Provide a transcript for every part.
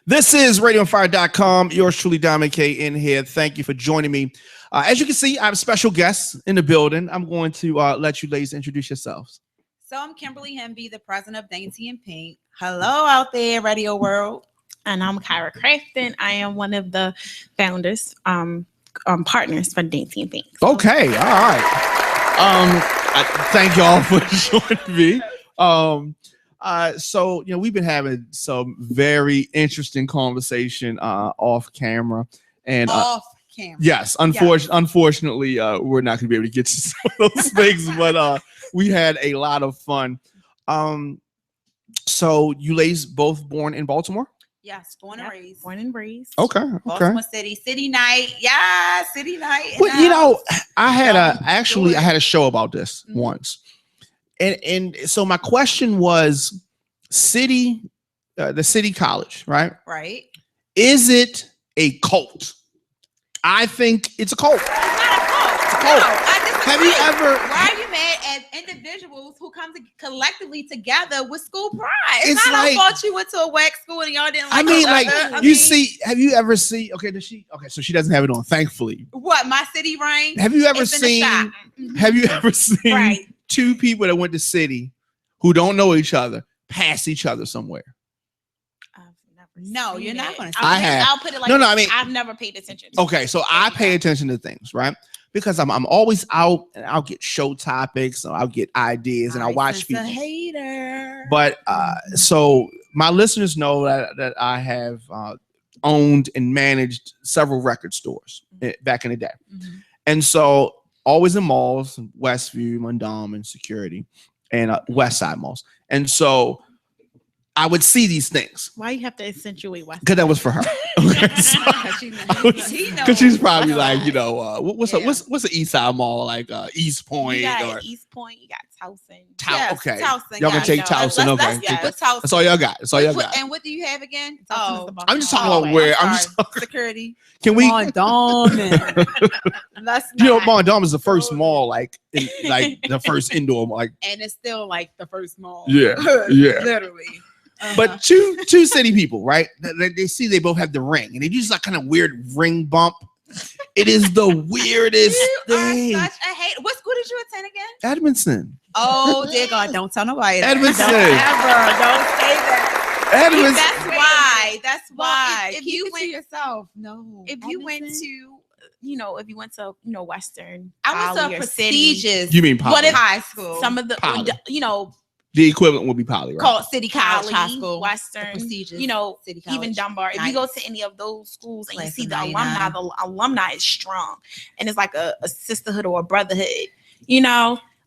This is radioonfire.com. Yours truly, Diamond K, in here. Thank you for joining me. As you can see, I have special guests in the building. I'm going to let you ladies introduce yourselves. So I'm Kimberly Hemby, the president of Dainty and Pink. Hello out there, radio world. And I'm Kyra Crafton. I am one of the founders, partners for Dainty and Pink. Okay, all right. Thank y'all for joining me. So we've been having some very interesting conversation off camera and Off camera. Yes, unfortunately, we're not going to be able to get to some of those things, but we had a lot of fun. So you ladies both born in Baltimore? Yes, born and raised. Born and raised. Okay. Baltimore City, City Night. Yeah, City Night. Well, I had a show about this once. And so my question was the city college, right? Right. Is it a cult? I think it's a cult. It's not a cult. It's a cult. No, I disagree. Have you ever? Why are you mad at individuals who come collectively together with school pride? It's It's not like- our fault you went to a whack school and y'all didn't like I mean, each like other. have you ever seen? Okay, does she? Okay, so she doesn't have it on. Thankfully, What, my city reign? have you ever It's in the seen? shop. Mhm. Have you ever seen Right. two people that went to city who don't know each other pass each other somewhere? I've never No, seen you're not it. gonna see I have. I'll put it like No, this. I mean- I've never paid attention to Okay, so I pay attention to things, right? Because I'm always out and I'll get show topics, or I'll get ideas, and I'll watch people. A hater. But so my listeners know that I have owned and managed several record stores back in the day, Mhm. and so always in malls, Westview, Mondawmin, Security, and West Side malls, and so I would see these things Why you have to accentuate West? because that was for her. Because she's probably like, what's the East Side Mall, like East Point You got or East Point, you got Towson. Okay. Towson, Y'all can take Let's- Towson. Okay, let's- yeah. Put Towson. that's all y'all got. That's all y'all got. And what do you have again? Towson is the I'm just talking Baltimore about way. where I'm sorry. just talking. Security. Can we? Let's Mondawmin is the first mall, like the first indoor mall, like. and it's still like the first mall. Yeah, yeah. Literally. But two city people, right? They see they both have the ring, and they use that kind of weird ring bump. It is the weirdest You thing. are such a hater. What school did you attend again? Edmondson. Oh dear God! Don't tell nobody. that. Edmondson. Don't ever. Don't say that. Edmondson. That's why. That's Well, why. if Keep you it to went- yourself. No. If you went Edmondson? to, if you went to, Western, I went Poly to or a City, prestigious. You mean Poly? What if- high school? some of the, Poly. the The equivalent would be Poly, right? called City College Poly, High School. Western, Prestigious. even City College. Dunbar. If Nice. you go to any of those schools and you Class see of the 99. alumni is strong, and it's like a sisterhood or a brotherhood.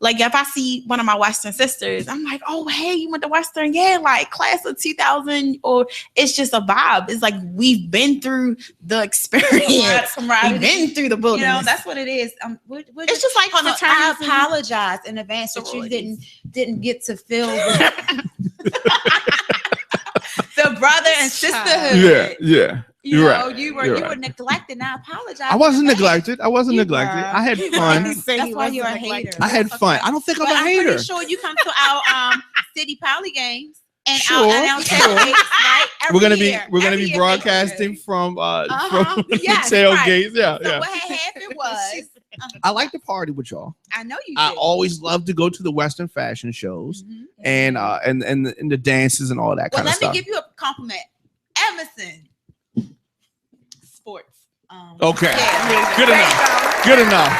Like if I see one of my Western sisters, I'm like, oh hey, you went to Western, yeah, like class of 2000, or it's just a vibe. It's like we've been through the experience, Camaraderie. we've been through the wilderness. That's what it is. It's just like Hold on, I fraternities and apologize in advance that you didn't get to feel the brother and sisterhood. Yeah. You You're know, right. you You're were right. neglected. Now I apologize. I wasn't in advance. neglected. I wasn't You neglected. were. I had You fun. were. Say That's he why wasn't you're a neglected. hater. I had fun. I don't think I'm But a I'm hater. pretty sure you come to our city poly games and Sure, our sure. tailgates, right? We're gonna Every year. be Every year. broadcasting from Uh-huh. the Yes, tailgates. Yeah, So yeah. what had happened was, I like to party with y'all. I know you. I did. always love to go to the Western fashion shows Mhm. and the dances and all that Well, kind of let me stuff. give you a compliment. Emerson Sports. Okay. Yeah. Good There enough. you Good go. enough.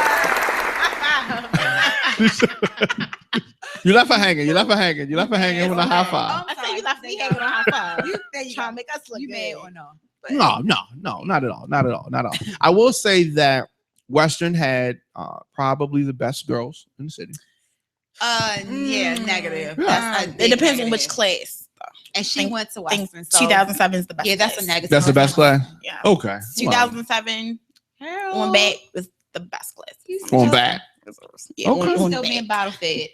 You left her hanging. You left her hanging. You left her hanging with a high five. I say you left me There hanging on high five. There you Trying go. to make us look You good. mad or no? But No, not at all. Not at all. Not at all. I will say that Western had probably the best girls in the city. Yeah, negative. Yeah. That's a It big depends on negative. which class. And she think- went to I think Western. So 2007 is the best. yeah, that's a class. negative. That's the best class. Yeah. Okay. 2007 on back was the best class. On back. Yeah, Okay. on Still back. being bottle fed.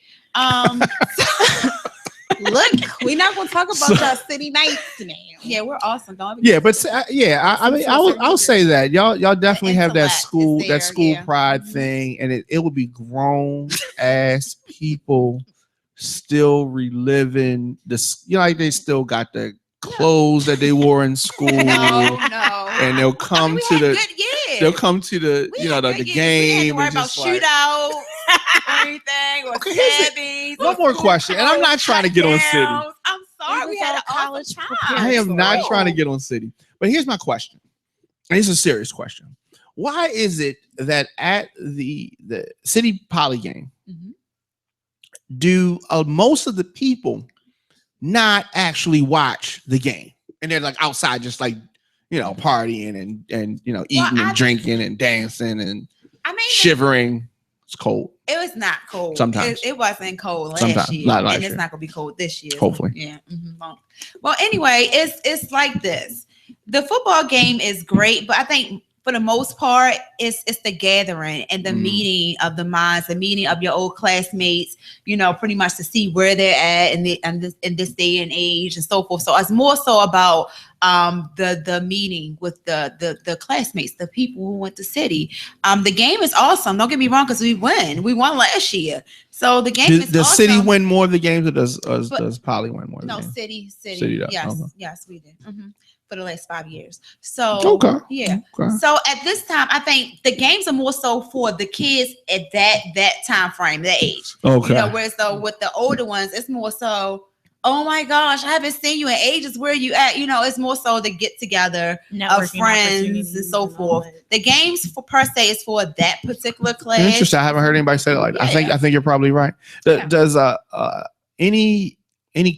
Look, we're not gonna talk about the city nights now. Yeah, we're awesome. Don't Yeah, but I mean, I'll say that y'all definitely have that intellect is school there, yeah. pride Mhm. thing, and it would be grown ass people still reliving this. Like they still got the clothes that they wore in school. No. And they'll come to the the game. We had to worry and about just like, shootout or anything or stabbings. one more question, and I'm not trying to get on City. I'm sorry, we had a college time. I am not trying to get on City, but here's my question. And it's a serious question. Why is it that at the City Poly game, do most of the people not actually watch the game, and they're like outside just like partying and eating and drinking and dancing and shivering? It's cold. It was not cold. Sometimes it wasn't cold sometimes, last year, not last and year. it's not gonna be cold this year. Hopefully, yeah. Well, anyway, it's like this. The football game is great, but I think for the most part, it's the gathering and the meeting of the minds, the meeting of your old classmates, pretty much to see where they're at in this day and age and so forth. So it's more so about the meeting with the classmates, the people who went to City. The game is awesome. Don't get me wrong, because we won. We won last year. So the game is does awesome. City win more of the games, or does Poly win more of the No, games? City. Does. Yes, Okay. yes, we did. For the last 5 years. So okay. So at this time, I think the games are more so for the kids at that time frame, that age. Okay. Whereas though with the older ones, it's more so, oh my gosh, I haven't seen you in ages. Where are you at? It's more so the get together of friends and so forth. The games per se is for that particular class. Interesting. I haven't heard anybody say it like that. I think you're probably right. Does any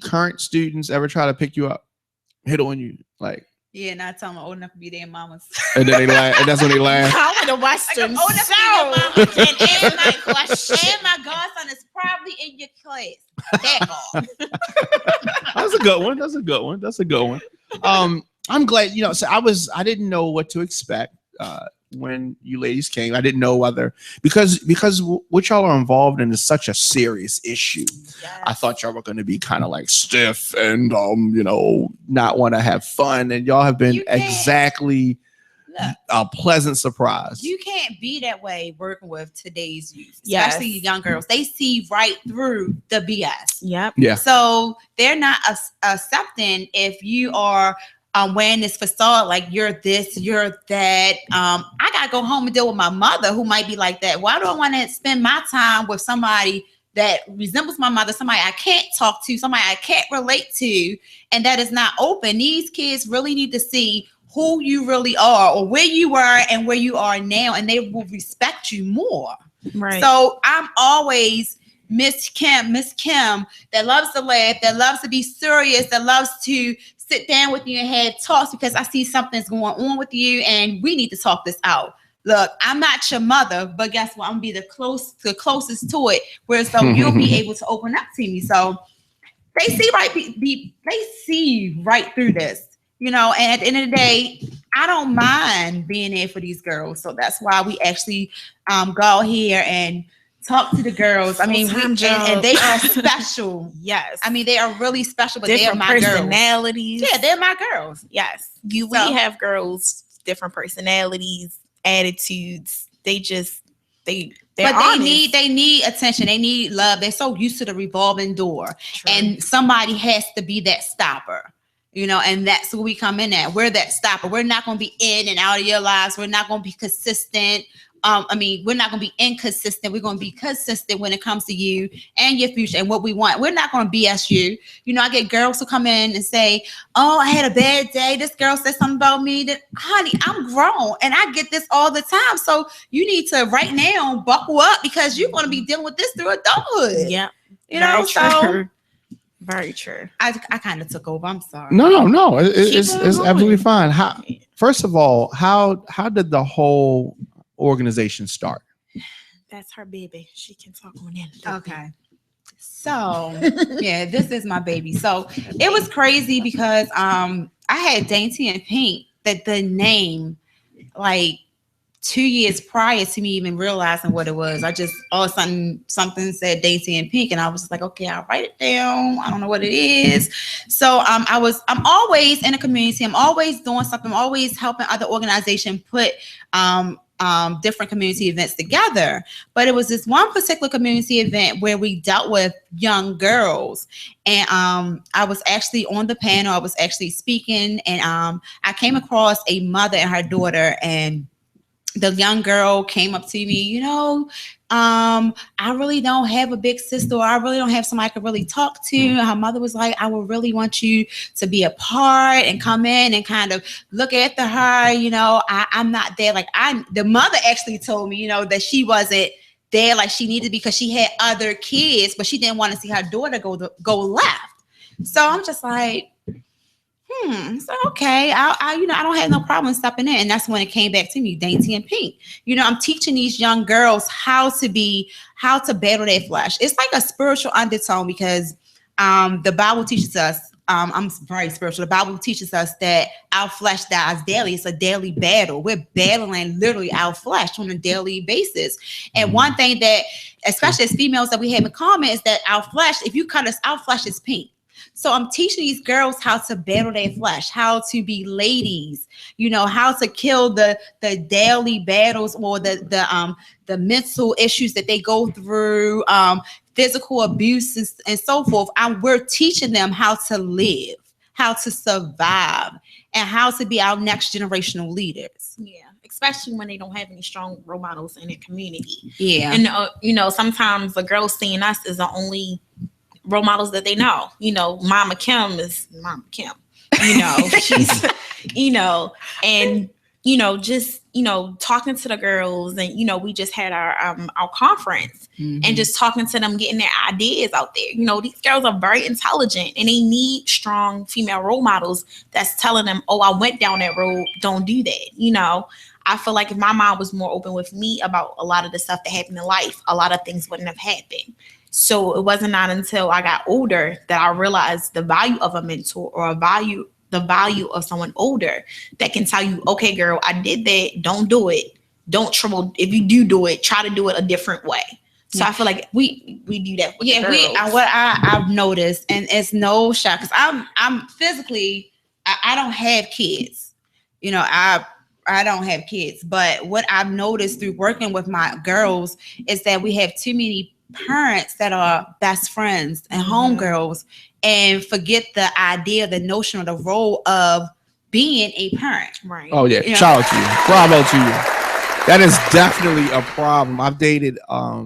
current students ever try to pick you up, hit on you, like? Yeah, not telling them old enough to be their mamas. And then they laugh, and that's when they laugh. I would have watched them. Old enough to be your mama. And my godson is probably in your class. That's a good one. I'm glad, so I didn't know what to expect when you ladies came. I didn't know whether, because what y'all are involved in is such a serious issue. Yes. I thought y'all were going to be kind of like stiff and not want to have fun, and y'all have been exactly a pleasant surprise. You can't be that way working with today's youth, especially young girls. They see right through the BS. Yep. Yeah. So they're not accepting if you are wearing this facade, like you're this, you're that. I gotta go home and deal with my mother, who might be like that. Why do I want to spend my time with somebody that resembles my mother, somebody I can't talk to, somebody I can't relate to, and that is not open? These kids really need to see who you really are, or where you were and where you are now, and they will respect you more. Right. So I'm always Miss Kim that loves to laugh, that loves to be serious, that loves to sit down with you and have talks, because I see something's going on with you and we need to talk this out. Look, I'm not your mother, but guess what? I'm gonna be the closest to it, where so you'll be able to open up to me. So they see they see right through this, and at the end of the day, I don't mind being there for these girls. So that's why we actually go out here and talk to the girls. I mean, and they are special. Yes. I mean, they are really special, but different they are my personalities. Girls. Yeah, they're my girls. Yes. We have girls, different personalities, attitudes. They're honest. They need attention. They need love. They're so used to the revolving door. True. And somebody has to be that stopper. And that's where we come in at. We're that stopper. We're not going to be in and out of your lives. We're not going to be consistent. We're not going to be inconsistent. We're going to be consistent when it comes to you and your future and what we want. We're not going to BS you. I get girls who come in and say, oh, I had a bad day. This girl said something about me. That, honey, I'm grown and I get this all the time. So you need to right now buckle up, because you're going to be dealing with this through adulthood. Yeah. Very true. I kind of took over. I'm sorry. No. It's absolutely fine. First of all, how did the whole organization start? That's her baby. She can talk on that. Okay. So yeah, this is my baby. So it was crazy because I had Dainty and Pink, that the name, like 2 years prior to me even realizing what it was. I just all of a sudden something said Dainty and Pink, and I was just like, okay, I'll write it down. I don't know what it is. So I'm always in a community. I'm always doing something. I'm always helping other organizations put different community events together. But it was this one particular community event where we dealt with young girls. And I was actually on the panel. I was actually speaking. And I came across a mother and her daughter. And the young girl came up to me, I really don't have a big sister, or I really don't have somebody I could really talk to. And her mother was like, I would really want you to be a part and come in and kind of look after her. I'm not there. The mother actually told me, that she wasn't there like she needed because she had other kids, but she didn't want to see her daughter go left. So I'm just like, so okay, I don't have no problem stepping in. And that's when it came back to me, Dainty and Pink. I'm teaching these young girls how to battle their flesh. It's like a spiritual undertone because the Bible teaches us, I'm very spiritual. The Bible teaches us that our flesh dies daily. It's a daily battle. We're battling literally our flesh on a daily basis. And one thing that, especially as females, that we have in common is that our flesh, if you cut us, our flesh is pink. So I'm teaching these girls how to battle their flesh, how to be ladies, how to kill the daily battles or the mental issues that they go through, physical abuse and so forth. We're teaching them how to live, how to survive, and how to be our next generational leaders. Yeah. Especially when they don't have any strong role models in their community. Yeah. And, sometimes the girls seeing us is the only role models that they know. Mama Kim is Mama Kim. She's, and just talking to the girls, and we just had our conference, and just talking to them, getting their ideas out there. These girls are very intelligent, and they need strong female role models that's telling them, oh, I went down that road, don't do that. I feel like if my mom was more open with me about a lot of the stuff that happened in life, a lot of things wouldn't have happened. So it wasn't not until I got older that I realized the value of a mentor, or the value of someone older that can tell you, okay, girl, I did that. Don't do it. Don't trouble. If you do it, try to do it a different way. So I feel like we do that. What I've noticed, and it's no shock, because I'm physically, I don't have kids. I don't have kids, but what I've noticed through working with my girls is that we have too many parents that are best friends and homegirls and forget the idea, the notion, or the role of being a parent. Right. Oh yeah. Shout out to you. Bravo to you. That is definitely a problem. I've dated a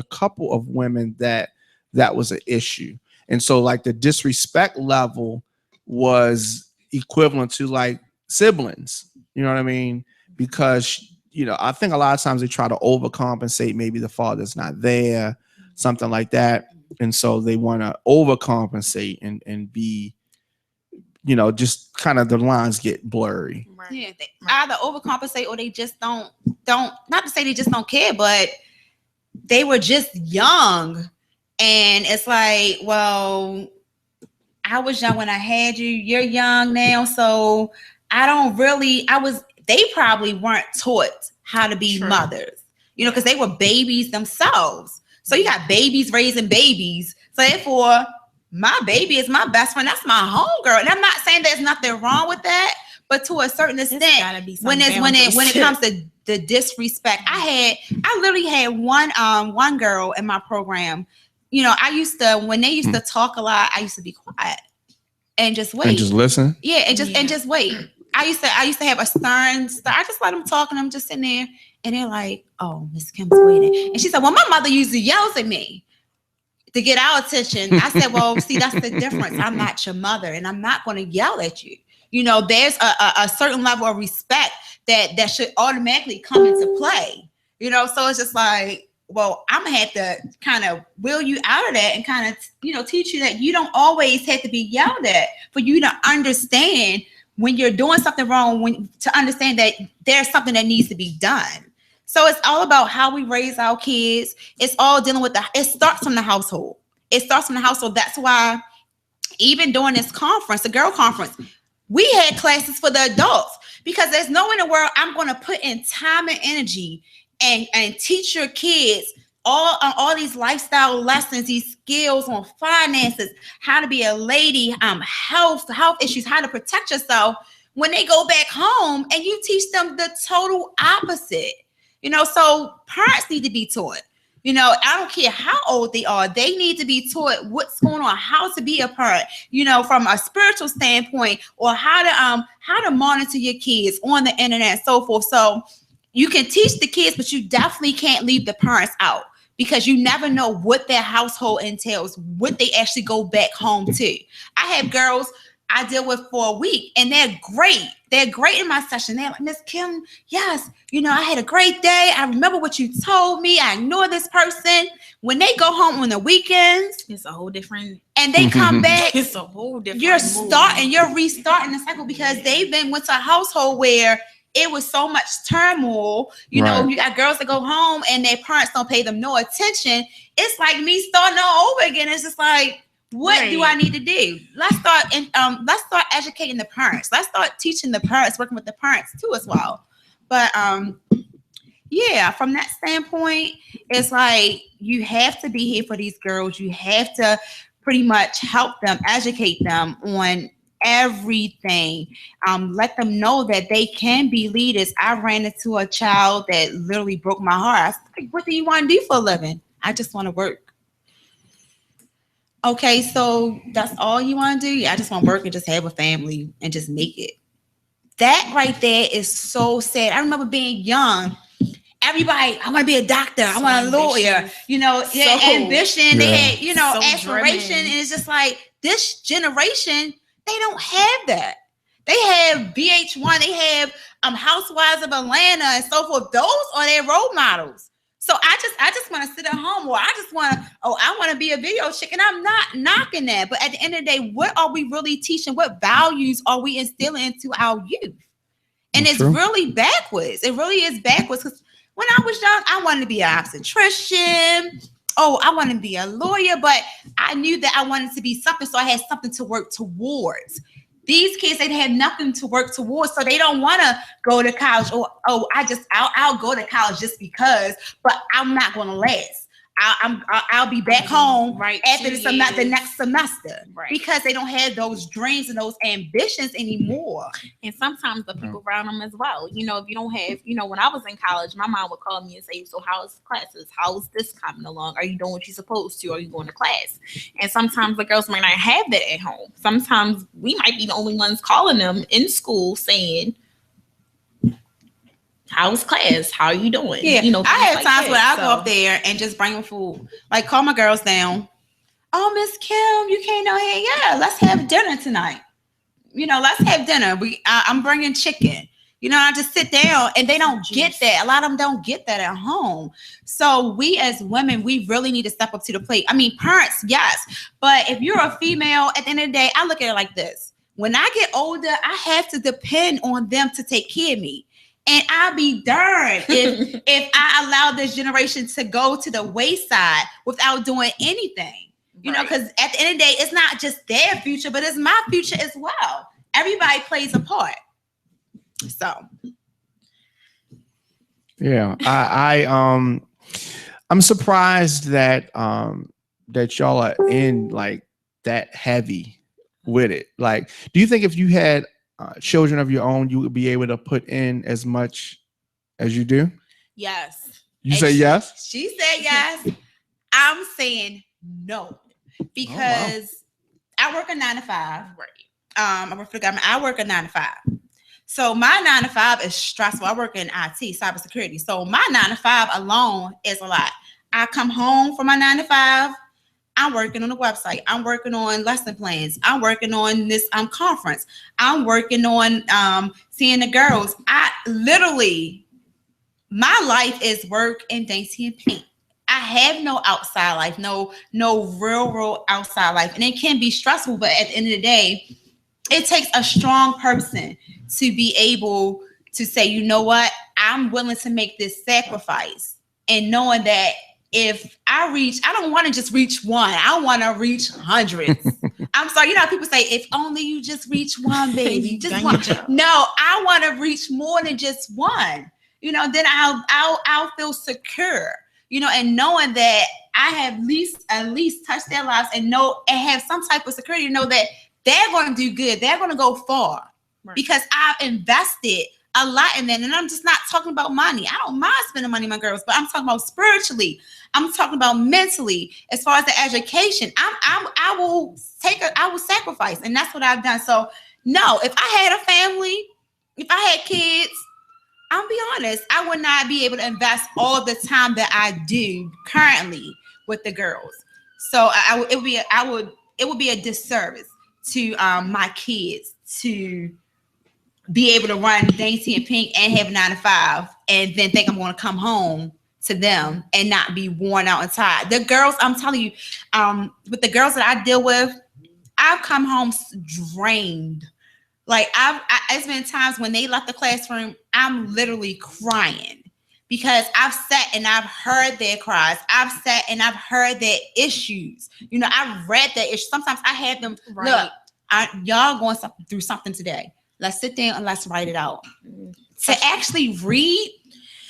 couple of women that was an issue. And so like the disrespect level was equivalent to like siblings. You know what I mean? Because I think a lot of times they try to overcompensate. Maybe the father's not there, something like that. And so they want to overcompensate and be, just kind of the lines get blurry. Right. Yeah, they either overcompensate or they just don't, not to say they just don't care, but they were just young. And it's like, well, I was young when I had you. You're young now. So they probably weren't taught how to be mothers, because they were babies themselves. So you got babies raising babies. So therefore, my baby is my best friend. That's my homegirl. And I'm not saying there's nothing wrong with that, but to a certain extent, when it comes to the disrespect, I literally had one girl in my program. I used to, when they used to talk a lot, I used to be quiet and just wait. And just listen? Yeah, and just wait. I used to have a stern. I just let them talk, and I'm just sitting there, and they're like, "Oh, Miss Kim's waiting." And she said, "Well, my mother usually yells at me to get our attention." I said, "Well, see, that's the difference. I'm not your mother, and I'm not going to yell at you. There's a certain level of respect that should automatically come into play. So it's just like, well, I'm gonna have to kind of will you out of that and kind of teach you that you don't always have to be yelled at for you to understand." When you're doing something wrong, to understand that there's something that needs to be done. So it's all about how we raise our kids. It's all dealing with it starts from the household. That's why even during this conference, the girl conference, we had classes for the adults, because there's no in the world I'm going to put in time and energy and teach your kids all these lifestyle lessons, these skills on finances, how to be a lady, health issues, how to protect yourself, when they go back home and you teach them the total opposite. So parents need to be taught. I don't care how old they are. They need to be taught what's going on, how to be a parent, from a spiritual standpoint, or how to monitor your kids on the internet and so forth. So you can teach the kids, but you definitely can't leave the parents out, because you never know what their household entails, what they actually go back home to. I have girls I deal with for a week, and they're great. They're great in my session. They're like, Miss Kim, yes, I had a great day. I remember what you told me. I ignore this person. When they go home on the weekends, it's a whole different. And they come back, it's a whole different. You're restarting the cycle, because they've been went to a household where it was so much turmoil. You got girls that go home and their parents don't pay them no attention. It's like me starting all over again. It's just like, what do I need to do? Let's start educating the parents. Let's start teaching the parents, working with the parents too as well. But from that standpoint, it's like you have to be here for these girls. You have to pretty much help them, educate them on everything. Let them know that they can be leaders. I ran into a child that literally broke my heart. I was like, what do you want to do for a living? I just want to work. Okay, so that's all you want to do? Yeah, I just want to work and just have a family and just make it. That right there is so sad. I remember being young. Everybody, I want to be a doctor. I want a lawyer. Ambition. They had, aspiration. Driven. And it's just like this generation, they don't have that. They have VH1. They have Housewives of Atlanta and so forth. Those are their role models. So I just want to sit at home, or I want to be a video chick, and I'm not knocking that. But at the end of the day, what are we really teaching? What values are we instilling into our youth? And it's really backwards. It really is backwards, because when I was young, I wanted to be an obstetrician. I wanted to be a lawyer, but I knew that I wanted to be something, so I had something to work towards. These kids, they have nothing to work towards, so they don't want to go to college. Or I'll go to college just because, but I'm not going to last. I'll be back home after the next semester, because they don't have those dreams and those ambitions anymore. And sometimes the people around them as well. If you don't have, when I was in college, my mom would call me and say, so how's classes? How's this coming along? Are you doing what you're supposed to? Are you going to class? And sometimes the girls might not have that at home. Sometimes we might be the only ones calling them in school saying, how's class? How are you doing? Yeah, I have times where I go up there and just bring them food. Like, call my girls down. Oh, Miss Kim, you came down here. Yeah, let's have dinner tonight. Let's have dinner. I'm bringing chicken. I just sit down, and they don't get that. A lot of them don't get that at home. So we as women, we really need to step up to the plate. I mean, parents, yes. But if you're a female, at the end of the day, I look at it like this. When I get older, I have to depend on them to take care of me. And I'll be darned if I allow this generation to go to the wayside without doing anything. Because at the end of the day, it's not just their future, but it's my future as well. Everybody plays a part. So, yeah, I'm surprised that that y'all are in like that heavy with it. Like, do you think if you had children of your own, you would be able to put in as much as you do? Yes. You say yes? She said yes. I'm saying no, because I work a 9 to 5. Right. I work for the government. I work a 9 to 5. So my 9 to 5 is stressful. I work in IT, cybersecurity. So my 9 to 5 alone is a lot. I come home from my 9 to 5. I'm working on the website. I'm working on lesson plans. I'm working on this conference. I'm working on seeing the girls. My life is work and Dainty and paint. I have no outside life, no real outside life. And it can be stressful, but at the end of the day, it takes a strong person to be able to say, you know what, I'm willing to make this sacrifice, and knowing that if I don't want to just reach one. I want to reach hundreds. I'm sorry. People say, if only you just reach one, baby, just one. No, I want to reach more than just one. Then I'll feel secure. And knowing that I have at least touched their lives and have some type of security. Know that they're going to do good. They're going to go far, because I've invested a lot in that. And I'm just not talking about money. I don't mind spending money on my girls, but I'm talking about spiritually. I'm talking about mentally. As far as the education, I will sacrifice, and that's what I've done. So no, if I had a family, if I had kids, I'll be honest, I would not be able to invest all the time that I do currently with the girls. So it would be a disservice to my kids to be able to run Dainty and Pink and have 9 to 5, and then think I'm going to come home to them and not be worn out and tired. The girls, I'm telling you, with the girls that I deal with, I've come home drained. Like it's been times when they left the classroom, I'm literally crying because I've sat and I've heard their cries. I've sat and I've heard their issues. You know, I've read their issues. Sometimes I have them, look, y'all going through something today. Let's sit down and let's write it out. To actually read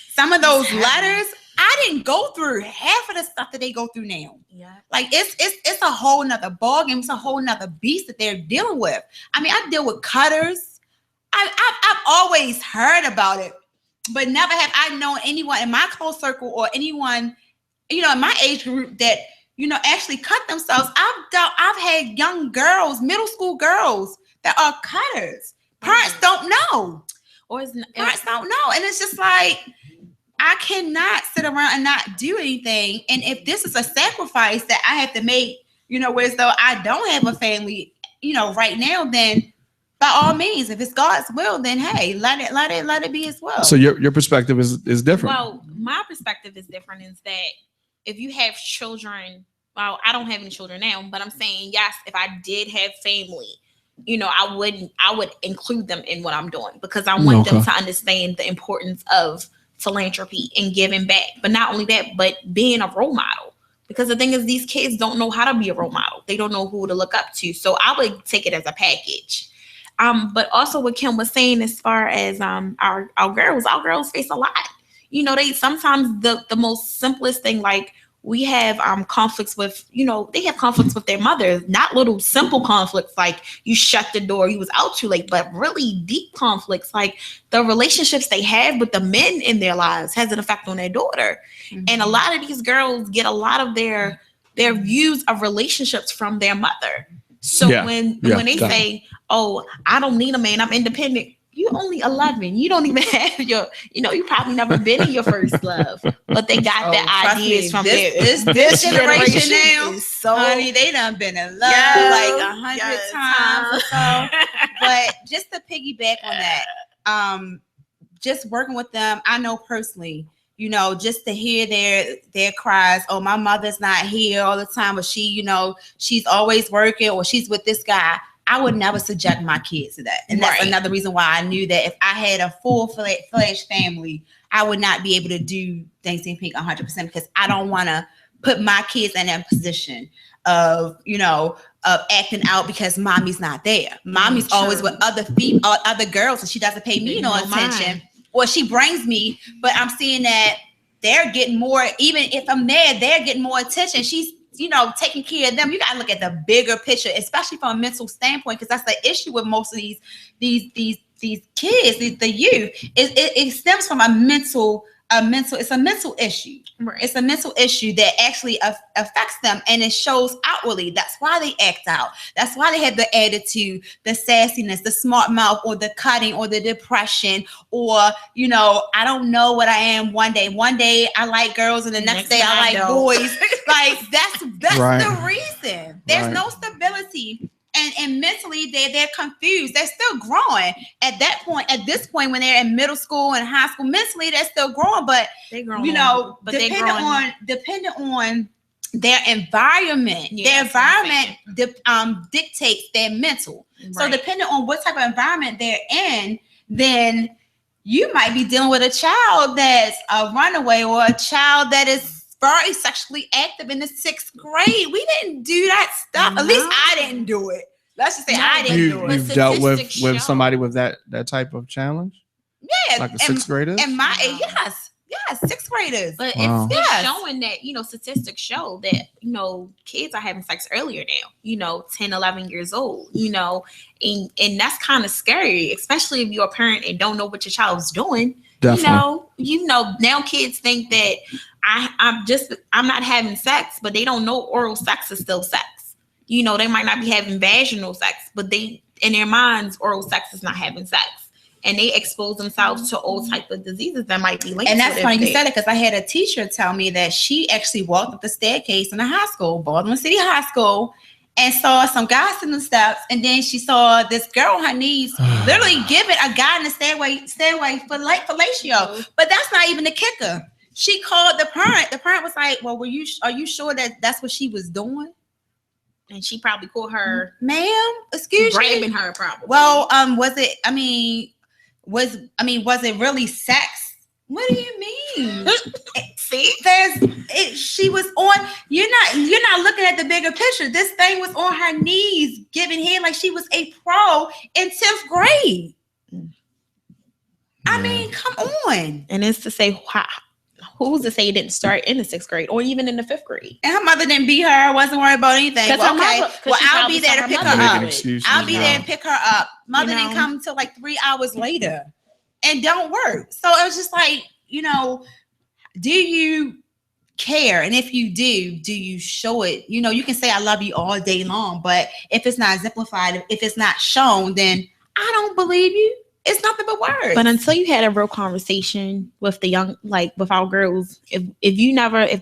some of those letters, I didn't go through half of the stuff that they go through now. Yeah, like it's a whole nother ballgame. It's a whole nother beast that they're dealing with. I mean, I deal with cutters. I've always heard about it, but never have I known anyone in my close circle or anyone, you know, in my age group that, you know, actually cut themselves. I've had young girls, middle school girls that are cutters. Parents don't know, parents don't know, and it's just like, I cannot sit around and not do anything. And if this is a sacrifice that I have to make, you know, whereas though I don't have a family, you know, right now, then by all means, if it's God's will, then hey, let it be as well. So your perspective is different. Well, my perspective is different is that if you have children, well, I don't have any children now, but I'm saying, yes, if I did have family, you know, I would include them in what I'm doing because I want them to understand the importance of philanthropy and giving back. But not only that, but being a role model. Because the thing is, these kids don't know how to be a role model. They don't know who to look up to. So I would take it as a package. But also what Kim was saying as far as our girls face a lot. You know, they sometimes the most simplest thing, like we have conflicts with, you know, they have conflicts with their mothers, not little simple conflicts like you shut the door, you was out too late, but really deep conflicts like the relationships they have with the men in their lives has an effect on their daughter. Mm-hmm. And a lot of these girls get a lot of their views of relationships from their mother. So when they say, oh, I don't need a man, I'm independent. You only 11. You don't even have your, you know, you probably never been in your first love, but they got the ideas from this generation now. So, honey, they done been in love like 100 times or so. But just to piggyback on that, just working with them, I know personally, you know, just to hear their cries. Oh, my mother's not here all the time, or she, you know, she's always working, or she's with this guy. I would never subject my kids to that. And that's another reason why I knew that if I had a full-fledged family, I would not be able to do Dainty and Pink 100% because I don't want to put my kids in that position of, you know, of acting out because mommy's not there. Mommy's always with other girls, and she doesn't pay me no attention. Or she brings me, but I'm seeing that they're getting more, even if I'm there, they're getting more attention. She's, you know, taking care of them. You got to look at the bigger picture, especially from a mental standpoint, because that's the issue with most of these kids, the youth. It stems from a mental issue. Right. It's a mental issue that actually affects them, and it shows outwardly. That's why they act out. That's why they have the attitude, the sassiness, the smart mouth, or the cutting, or the depression, or, you know, I don't know what I am one day. One day I like girls, and the next day I like boys. Like that's the reason. There's no stability. And mentally, they're confused. They're still growing at this point, when they're in middle school and high school. Mentally, they're still growing, but you know, depending on their environment. Their environment dictates their mental. Right. So depending on what type of environment they're in, then you might be dealing with a child that's a runaway, or a child that is very sexually active in the 6th grade. We didn't do that stuff. No. At least I didn't do it. Let's just say I didn't do it. You've dealt with somebody with that type of challenge? Yeah. Like a 6th grader? And my age, yes. Yes, sixth graders. But Wow. it's showing that, statistics show that, kids are having sex earlier now, 10, 11 years old, and that's kind of scary, especially if you're a parent and don't know what your child's doing. Definitely. Now kids think that I'm not having sex, but they don't know oral sex is still sex. They might not be having vaginal sex, but they, in their minds, oral sex is not having sex. And they expose themselves to all type of diseases that might be linked. And that's funny you said it, because I had a teacher tell me that she actually walked up the staircase in a high school, Baltimore City High School, and saw some guys in the steps, and then she saw this girl on her knees literally giving a guy in the stairway fellatio. But that's not even the kicker. She called the parent. The parent was like, "Well, are you sure that that's what she was doing?" And she probably called her, "Ma'am, excuse me." Grabbing her, probably. Well, was it really sex? What do you mean? See, she was on. You're not looking at the bigger picture. This thing was on her knees, giving head like she was a pro in 10th grade. I mean, come on. And it's to say, who's to say it didn't start in the 6th grade or even in the 5th grade? And her mother didn't beat her. Wasn't worried about anything. Well, I'll be there to pick her up. I'll be there and pick her up. Mother didn't come until like 3 hours later, and don't work. So it was just like, do you care? And if you do you show it? You can say I love you all day long, but if it's not exemplified, if it's not shown, then I don't believe you. It's nothing but words. But until you had a real conversation with with our girls, if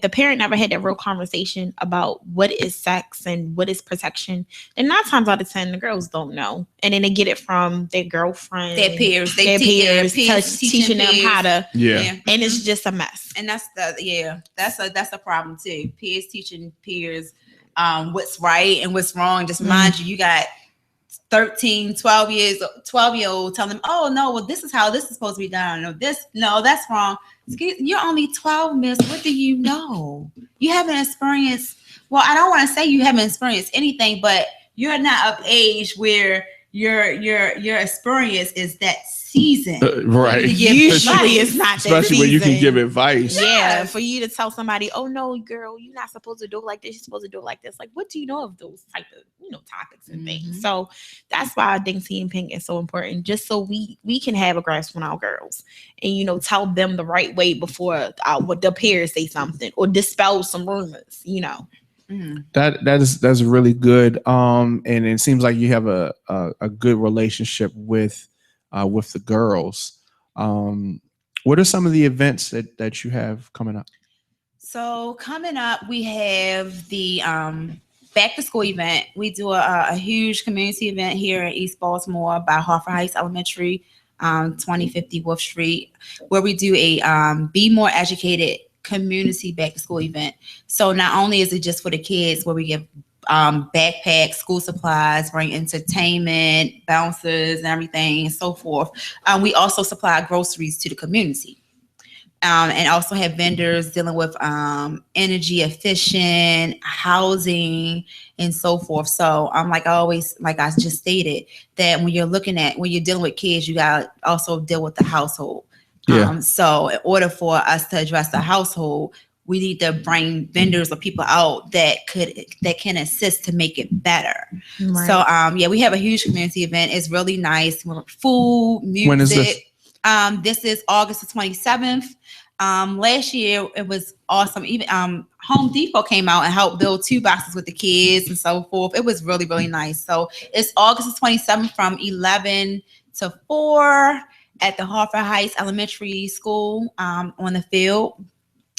the parent never had that real conversation about what is sex and what is protection, then 9 times out of 10 the girls don't know, and then they get it from their girlfriend, their peers, teaching them how to. Yeah. And it's just a mess. And that's a problem too. Peers teaching peers what's right and what's wrong. Just mind you got 13, 12-year-old telling them, oh no, well, this is how this is supposed to be done. No, that's wrong. You're only 12, miss. What do you know? You haven't experienced, well, I don't want to say you haven't experienced anything, but you're not of age where your experience is that season. Right. Usually it's not that especially when you can give advice. Yeah, for you to tell somebody, oh no, girl, you're not supposed to do it like this, you're supposed to do it like this. Like, what do you know of those type of topics and things? So that's why Dainty and Pink is so important, just so we can have a grasp on our girls and tell them the right way before what the peers say something or dispel some rumors. That's really good. And it seems like you have a good relationship with the girls. What are some of the events that you have coming up? So coming up, we have the back to school event. We do a huge community event here in East Baltimore by Harford Heights Elementary, 2050 Wolf Street, where we do a Be More Educated community back to school event. So not only is it just for the kids, where we give backpacks, school supplies, bring entertainment, bouncers, and everything, and so forth. We also supply groceries to the community. And also have vendors dealing with energy efficient housing and so forth. So like I just stated, that when you're dealing with kids, you got to also deal with the household. Yeah. So in order for us to address the household, we need to bring vendors or people out that can assist to make it better. Right. So we have a huge community event. It's really nice. Food, music. When is this? This is August the 27th. Last year it was awesome. Even Home Depot came out and helped build 2 boxes with the kids and so forth. It was really, really nice. So it's August the 27th from 11 to 4 at the Harford Heights Elementary School on the field.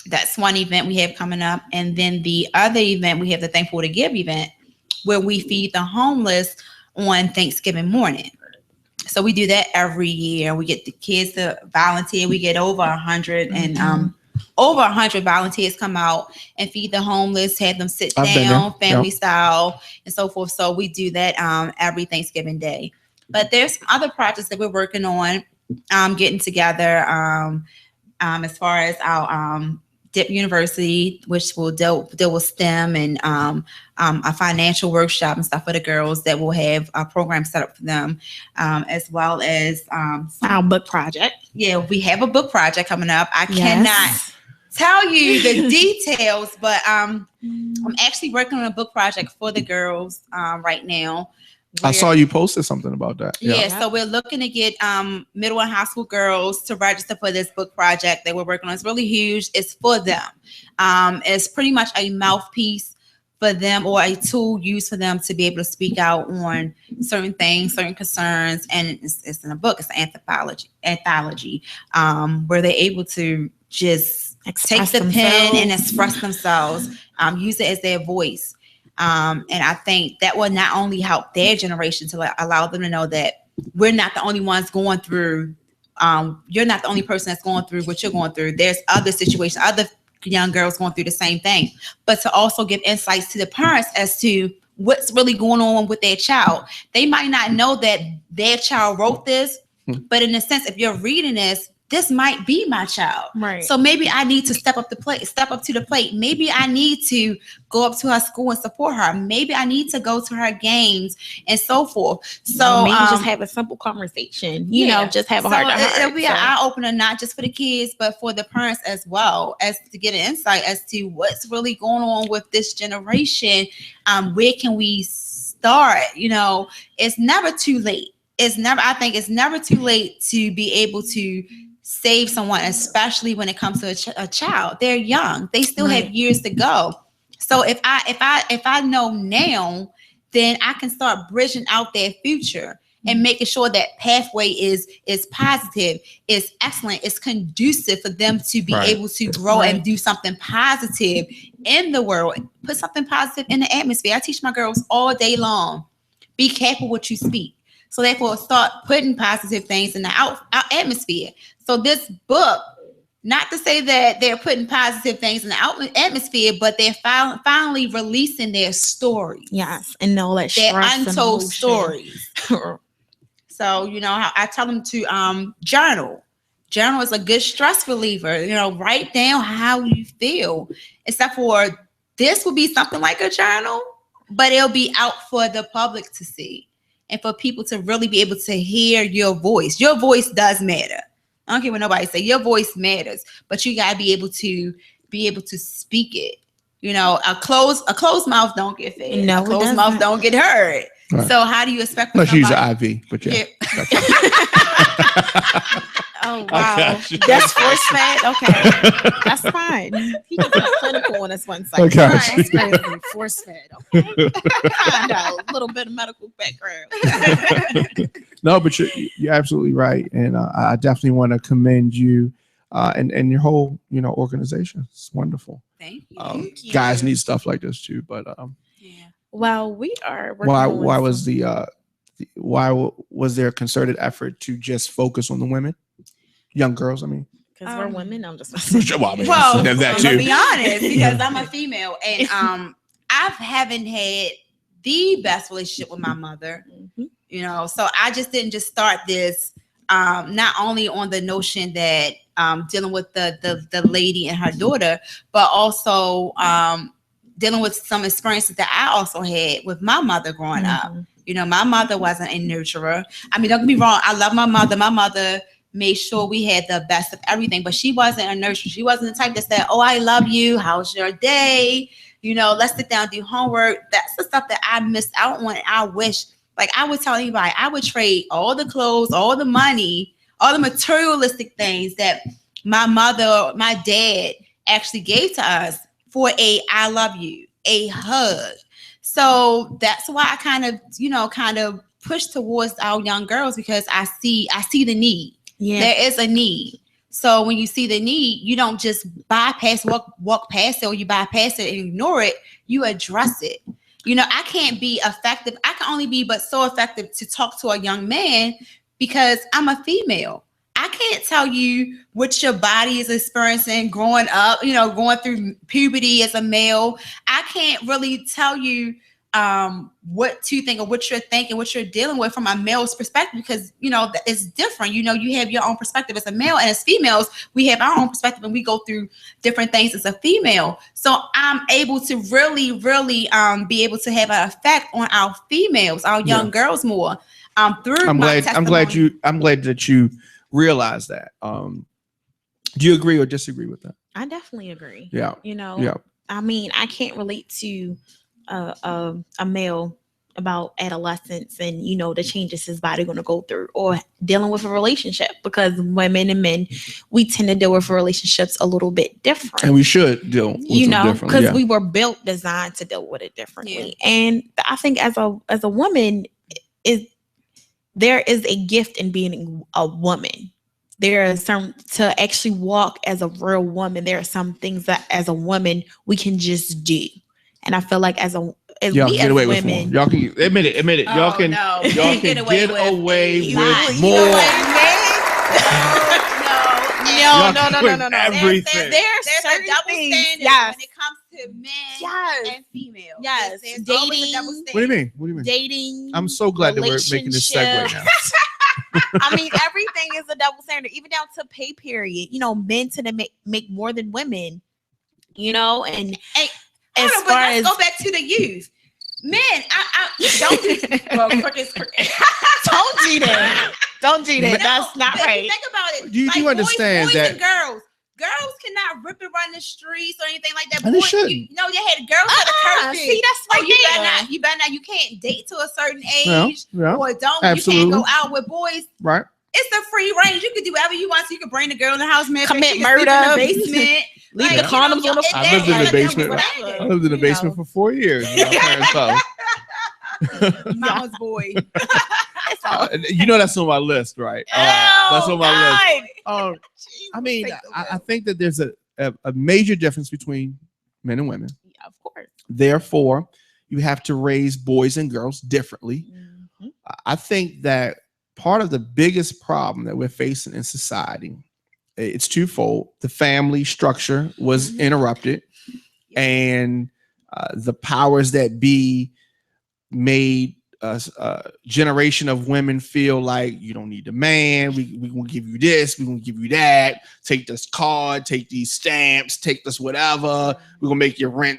That's one event we have coming up. And then the other event, we have the Thankful to Give event, where we feed the homeless on Thanksgiving morning. So we do that every year. We get the kids to volunteer. We get over 100 and over 100 volunteers come out and feed the homeless, have them sit down, family style, and so forth. So we do that every Thanksgiving Day. But there's some other projects that we're working on, getting together as far as our D.I.P University, which will deal with STEM and a financial workshop and stuff for the girls that will have a program set up for them, as well as our book project. Yeah, we have a book project coming up. I cannot tell you the details, but I'm actually working on a book project for the girls right now. I saw you posted something about that. Yeah, so we're looking to get middle and high school girls to register for this book project that we're working on. It's really huge. It's for them. It's pretty much a mouthpiece for them, or a tool used for them to be able to speak out on certain things, certain concerns. And it's in a book. It's an anthology where they're able to just take the pen and express themselves, use it as their voice. And I think that will not only help their generation to allow them to know that we're not the only ones going through, you're not the only person that's going through what you're going through. There's other situations, other young girls going through the same thing, but to also give insights to the parents as to what's really going on with their child. They might not know that their child wrote this, but in a sense, if you're reading this might be my child. Right. So maybe I need to step up to the plate. Maybe I need to go up to her school and support her. Maybe I need to go to her games and so forth. So maybe just have a simple conversation, you know, just have a heart to heart. It'll be an eye opener, not just for the kids, but for the parents as well, as to get an insight as to what's really going on with this generation. Where can we start? You know, it's never too late. I think it's never too late to be able to save someone, especially when it comes to a child. They're young. They still have years to go. So if I know now, then I can start bridging out their future and making sure that pathway is positive, is excellent, is conducive for them to be able to grow and do something positive in the world. Put something positive in the atmosphere. I teach my girls all day long. Be careful what you speak. So therefore, start putting positive things in the atmosphere. So this book, not to say that they're putting positive things in the atmosphere, but they're finally releasing their stories. Yes, and know that their untold stories. So, you know, I tell them to journal. Journal is a good stress reliever. You know, write down how you feel. Except for this will be something like a journal, but it'll be out for the public to see. And for people to really be able to hear your voice. Your voice does matter. I don't care what nobody say. Your voice matters, but you gotta be able to speak it. You know, a closed mouth don't get fed. No, a closed mouth don't get heard. Right. So how do you expect? Let's use an IV, but yeah. Oh wow, that's force fed. Okay, that's fine. He can be clinical on this one side. Okay. That's crazy. Force fed. Okay, I know a little bit of medical background. No, but you're absolutely right, and I definitely want to commend you and your whole organization. It's wonderful. Thank you. Thank you. Guys need stuff like this too, but yeah. Well, we are. Why was there a concerted effort to just focus on the women? Young girls, I mean. Because we're women. I'm just. Well, that too. To be honest, because I'm a female, and I haven't had the best relationship with my mother. Mm-hmm. So I just didn't just start this. Not only on the notion that dealing with the lady and her daughter, but also dealing with some experiences that I also had with my mother growing up. My mother wasn't a nurturer. I mean, don't get me wrong. I love my mother. My mother made sure we had the best of everything, but she wasn't a nurturer. She wasn't the type that said, "Oh, I love you. How's your day? Let's sit down, do homework." That's the stuff that I missed out on. And I wish, like I would tell anybody, I would trade all the clothes, all the money, all the materialistic things that my mother, my dad actually gave to us for a "I love you," a hug. So that's why I kind of push towards our young girls, because I see the need. Yeah. There is a need. So when you see the need, you don't just bypass, walk past it, or you bypass it and ignore it. You address it. I can't be effective. I can only be but so effective to talk to a young man because I'm a female. I can't tell you what your body is experiencing growing up, going through puberty as a male. I can't really tell you what to think or what you're thinking, what you're dealing with from a male's perspective, because it's different. You have your own perspective as a male, and as females, we have our own perspective, and we go through different things as a female. So I'm able to really, really be able to have an effect on our females, our young girls more. Through I'm my glad testimony. I'm glad that you realize that. Do you agree or disagree with that? I definitely agree. Yeah. Yeah. I mean, I can't relate to a male about adolescence and the changes his body going to go through, or dealing with a relationship, because women and men, we tend to deal with relationships a little bit different, and we should deal with them differently, because we were designed to deal with it differently. And I think as a woman, there is a gift in being a woman. There are some, to actually walk as a real woman, there are some things that as a woman we can just do. And I feel like as y'all can we get as away women, with more. Y'all can admit it. Y'all can get away with more. No. Everything. There's a double standard when it comes to men and females. Yes. There's Dating. always a double standard. What do you mean? Dating. I'm so glad that we're making this segue now. I mean, everything is a double standard, even down to pay period. Men tend to make more than women, and as far as go back to the youth. Men, I don't don't do that. Don't do that. That's not right. Think about it. Do you understand boys that and girls cannot rip and run the streets or anything like that. And they shouldn't. They had girls had a curfew. See, that's right. You better not. You can't date to a certain age, Yeah. or don't. Absolutely. You can't go out with boys. Right. It's a free range. You can do whatever you want. So you can bring the girl in the house, man. Commit she can murder, sleep in the basement. leave the condoms on the floor. I lived in the basement. Whatever. I lived in the basement for 4 years. My parents' house. Mama's boy. That's on my list, right? That's on my list. I mean, I think that there's a major difference between men and women. Yeah, of course. Therefore, you have to raise boys and girls differently. Mm-hmm. I think that part of the biggest problem that we're facing in society, it's twofold. The family structure was interrupted, and the powers that be made a generation of women feel like you don't need a man. We gonna give you this, we gonna give you that. Take this card, take these stamps, take this whatever. We're gonna make your rent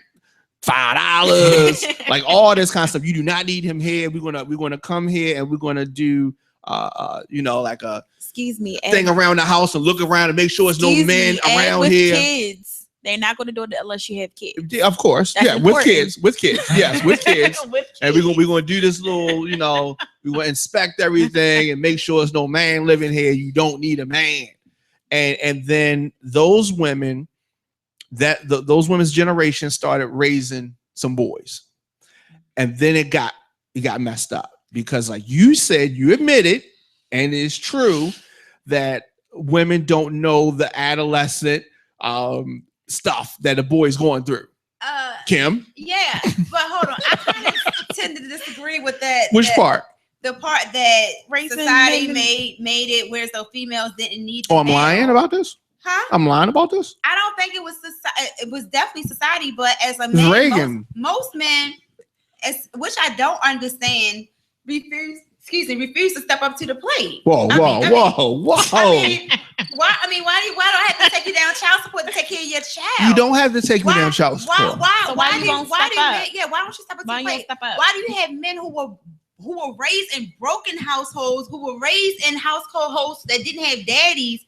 $5, like all this kind of stuff. You do not need him here. We're gonna come here and we're gonna do like a thing around the house and look around and make sure there's no men around here. Kids. They're not going to do it unless you have kids. Yeah, of course. That's important. with kids. Yes, with kids. And we're gonna do this little, we gonna inspect everything and make sure there's no man living here. You don't need a man. And then those women, those women's generation started raising some boys. And then it got messed up because, like you said, you admitted, and it's true that women don't know the adolescent stuff that a boy's going through. Kim? Yeah, but hold on. I kind of tend to disagree with that. Which part? The part that Raising society made it where so females didn't need to. Oh, I'm lying about this? Huh? I'm lying about this? I don't think it was society. It was definitely society, but as a man, Reagan. Most men, which I don't understand, refuse to step up to the plate. Whoa. Why do I have to take you down child support to take care of your child? You don't have to take me down child support. Why don't you step up to the plate? Step up? Why do you have men who were raised in broken households, who were raised in households that didn't have daddies,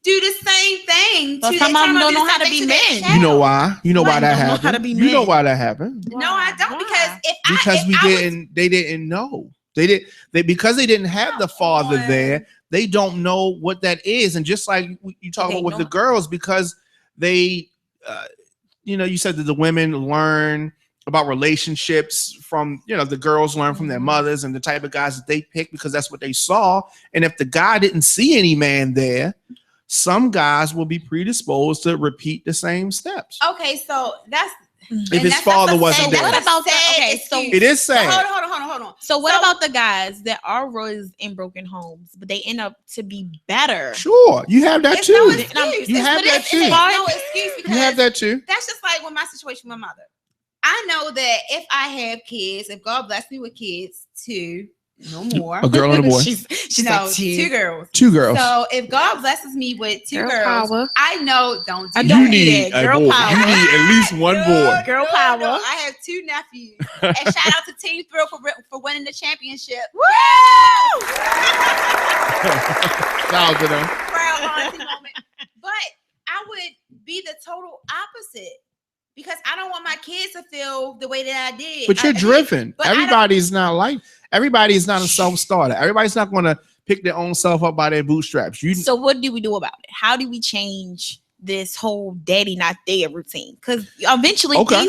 do the same thing? But some of them don't know how to be men. You know why? You know why that happened? You know why that happened? No, I don't. They didn't know. Because they didn't have the father there, they don't know what that is. And just like you talk about with the girls, because they, you said that the women learn about relationships from, the girls learn from their mothers and the type of guys that they pick because that's what they saw. And if the guy didn't see any man there, some guys will be predisposed to repeat the same steps. Okay, so that's. If his father wasn't there. What about that? Okay, so it is sad. Hold on. So what about the guys that are raised in broken homes, but they end up to be better? Sure, you have that too. No excuse. You have that too. No excuse. You have that too. That's just like with my situation with my mother. I know that if I have kids, if God bless me with kids, too, no more. A girl and a boy. she's No, like, two girls. Two girls. So if God blesses me with two Girl girls, power. I know don't do I that. don't You need that. a Girl boy. power. You need at least one boy. Girl power. No, I have two nephews. And shout out to Team Thrill for winning the championship. Woo! Shout out to them. Proud auntie moment. But I would be the total opposite because I don't want my kids to feel the way that I did. But you're driven. But I don't- Everybody's not a self-starter. Everybody's not going to pick their own self up by their bootstraps. So what do we do about it? How do we change this whole daddy not there routine? Because eventually Okay.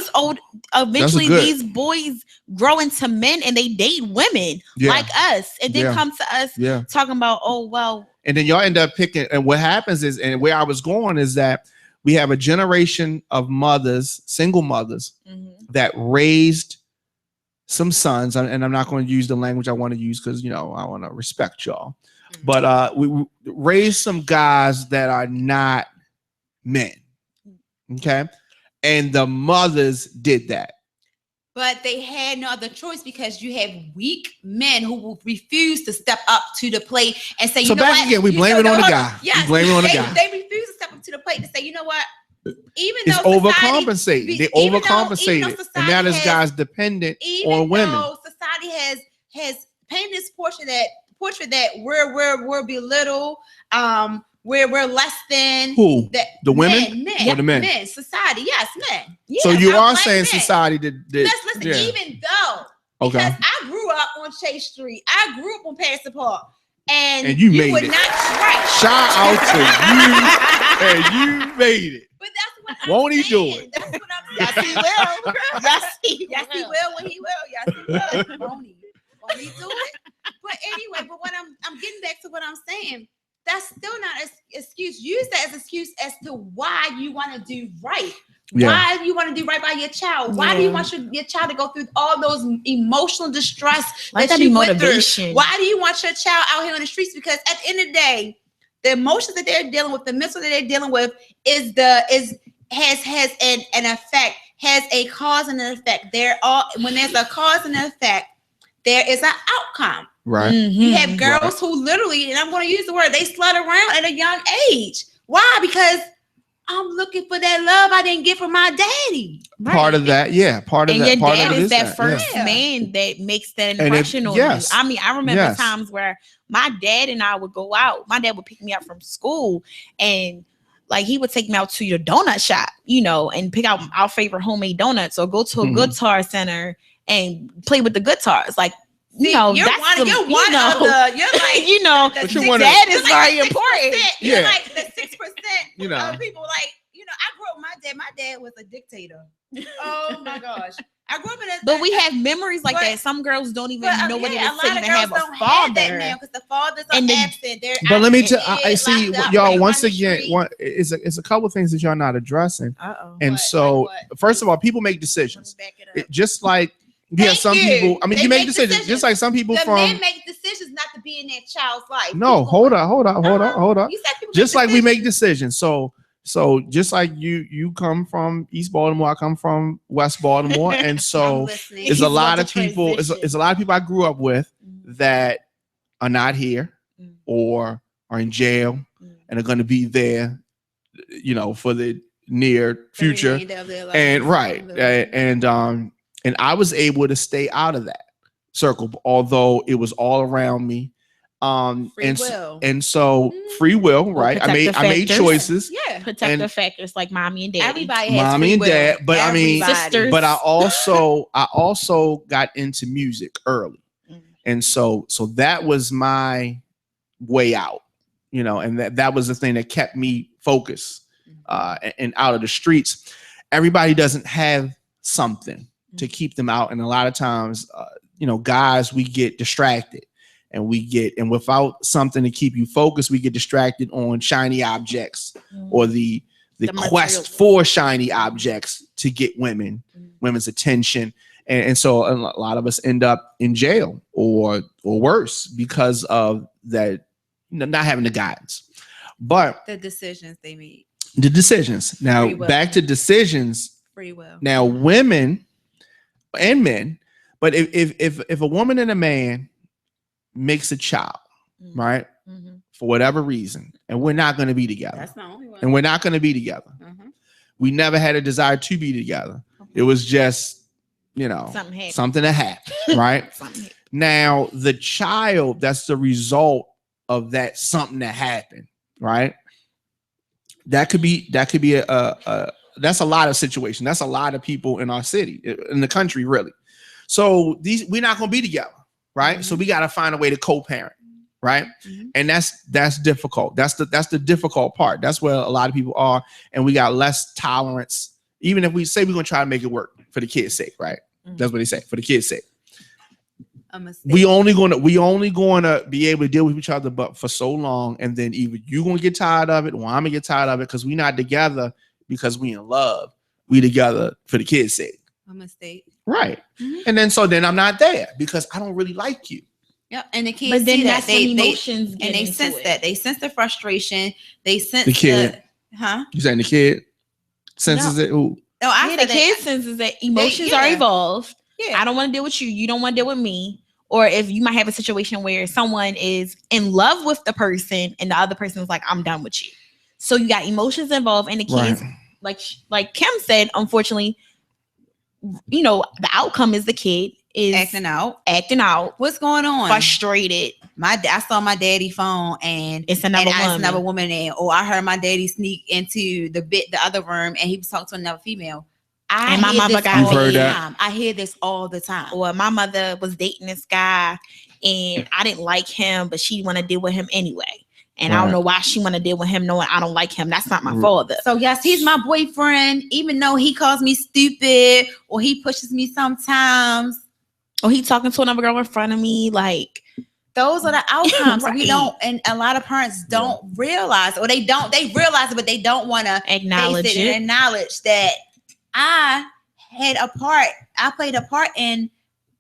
these boys grow into men and they date women like us, and then come to us talking about, oh well. And then y'all end up picking. And what happens is, and where I was going is that we have a generation of mothers, single mothers, that raised some sons, and I'm not going to use the language I want to use because I want to respect y'all. But we raised some guys that are not men. Okay. And the mothers did that. But they had no other choice because you have weak men who will refuse to step up to the plate and say, So back again, we blame it on the guy. Yes, we blame it on the guy. They refuse to step up to the plate and say, you know what? Even It's though overcompensating. They overcompensated. And now this guy's dependent on women. Even though society has painted this portrait that we're belittled, we're less than who? The women? Men, or the men? Men, society, yes, men. Yeah, so you are saying men. society did Let's listen, even though okay. Because I grew up on Chase Street. I grew up on Patterson Park. And you made would it. Not right. Shout out to you. And you made it. But that's what Won't he do it? That's what I'm Yes, he will. Yes, he will when he will. Yes, he will. Won't he do it? But anyway, what I'm getting back to what I'm saying. That's still not an excuse. Use that as excuse as to why you want to do right. Yeah. Why do you want to do right by your child? Why do you want your child to go through all those emotional distress that you went through? Why do you want your child out here on the streets? Because at the end of the day, the emotions that they're dealing with, the mental that they're dealing with, has an effect, has a cause and an effect. When there's a cause and an effect, there is an outcome. Right. Mm-hmm. You have girls who literally, and I'm going to use the word, they slut around at a young age. Why? Because I'm looking for that love I didn't get from my daddy. Right. Part of that, yeah. Part of and that. And your dad is that first man that makes that impression on you. I mean, I remember times where my dad and I would go out. My dad would pick me up from school, and like he would take me out to your donut shop, and pick out our favorite homemade donuts, or go to a guitar center and play with the guitars. Like, you're like, dad is very important. You're like the 6%. Of people, like, I grew up with my dad was a dictator. Oh my gosh. I grew up in but we have memories like that. Some girls don't even know what it is to even have a father. Because the fathers are absent. But let me tell I see y'all once again. It's a couple of things that y'all not addressing. And so, first of all, people make decisions. Just like some people. I mean, you make decisions. Just like some people men make decisions not to be in their child's life. No, hold on. Just like we make decisions. So just like you come from East Baltimore, I come from West Baltimore, and so there's a lot of people. It's a lot of people I grew up with that are not here or are in jail and are going to be there, for the near future. And I was able to stay out of that circle, although it was all around me. So free will, right? I made choices. Yeah, protective factors like mommy and dad. Everybody has mommy and dad, but sisters. But I also got into music early, and so that was my way out, and that was the thing that kept me focused and out of the streets. Everybody doesn't have something to keep them out, and a lot of times, guys, we get distracted. And without something to keep you focused, we get distracted on shiny objects or the quest for shiny objects to get women's attention. And so a lot of us end up in jail or worse because of that, not having the guidance. But the decisions they made. The decisions. Now, back to decisions. Free will. Now, women and men. But if a woman and a man makes a child, right, for whatever reason, and we're not going to be together, That's the only one. and we're not going to be together. We never had a desire to be together. It was just, something that happened, right? Now, the child, that's the result of that something that happened, right? That could be that's a lot of situations. That's a lot of people in our city, in the country, really. So we're not going to be together, right? So we got to find a way to co-parent, right? And that's difficult. That's the difficult part. That's where a lot of people are, and we got less tolerance. Even if we say we're going to try to make it work for the kids' sake, right? That's what they say, for the kids' sake. We only gonna be able to deal with each other, but for so long, and then either you're gonna get tired of it, or I'm gonna get tired of it, because we're not together because we in love. We together for the kids' sake. A mistake, right? And then I'm not there because I don't really like you. Yep, and the kids but then see that's that they emotions, and they sense that. They sense the frustration. They sense the kid. You saying the kid senses it? Ooh. No, the kid senses that emotions are evolved. Yeah. I don't want to deal with you. You don't want to deal with me. Or if you might have a situation where someone is in love with the person and the other person is like, I'm done with you. So you got emotions involved, and the kids, like Kim said, unfortunately, the outcome is the kid is acting out. What's going on? Frustrated. I saw my daddy phone, and it's another woman. And I heard my daddy sneak into the other room, and he was talking to another female. And my mother got heard that. I hear this all the time. Or my mother was dating this guy, and I didn't like him, but she want to deal with him anyway. And I don't know why she want to deal with him knowing I don't like him. That's not my father. So yes, he's my boyfriend, even though he calls me stupid, or he pushes me sometimes, or he talking to another girl in front of me. Like, those are the outcomes. We don't, and a lot of parents don't realize, or they realize it, but they don't want to acknowledge it. And acknowledge that I played a part in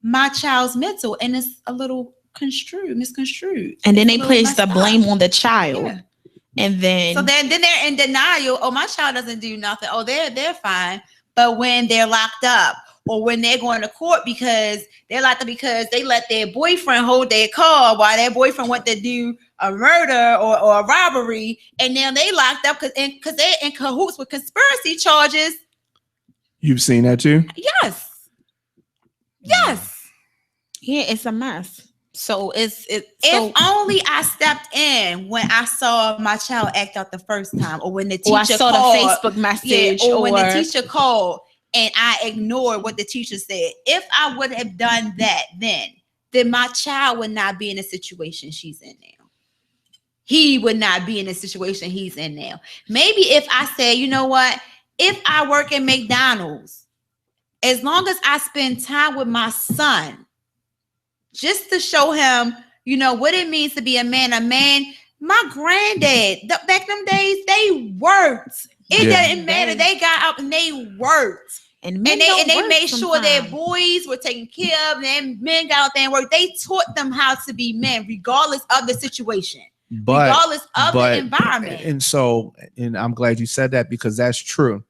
my child's mental, and it's a little misconstrued. And then they place the blame on the child. Yeah. And then they're in denial. Oh, my child doesn't do nothing. Oh, they're fine. But when they're locked up, or when they're going to court because they're locked up because they let their boyfriend hold their car while their boyfriend went to do a murder or a robbery, and now they locked up because they're in cahoots with conspiracy charges. You've seen that too? Yes. Yeah, it's a mess. So if only I stepped in when I saw my child act out the first time, or when the teacher I saw called, the Facebook message, or when the teacher called and I ignored what the teacher said. If I would have done that then my child would not be in the situation she's in now. He would not be in the situation he's in now. Maybe if I say, you know what? If I work at McDonald's, as long as I spend time with my son, just to show him, what it means to be a man. My granddad, back them days, they worked. It didn't matter. They got up and they worked. And they made sure their boys were taken care of. And men got out there and worked. They taught them how to be men, regardless of the situation. Regardless of the environment. And I'm glad you said that, because that's true.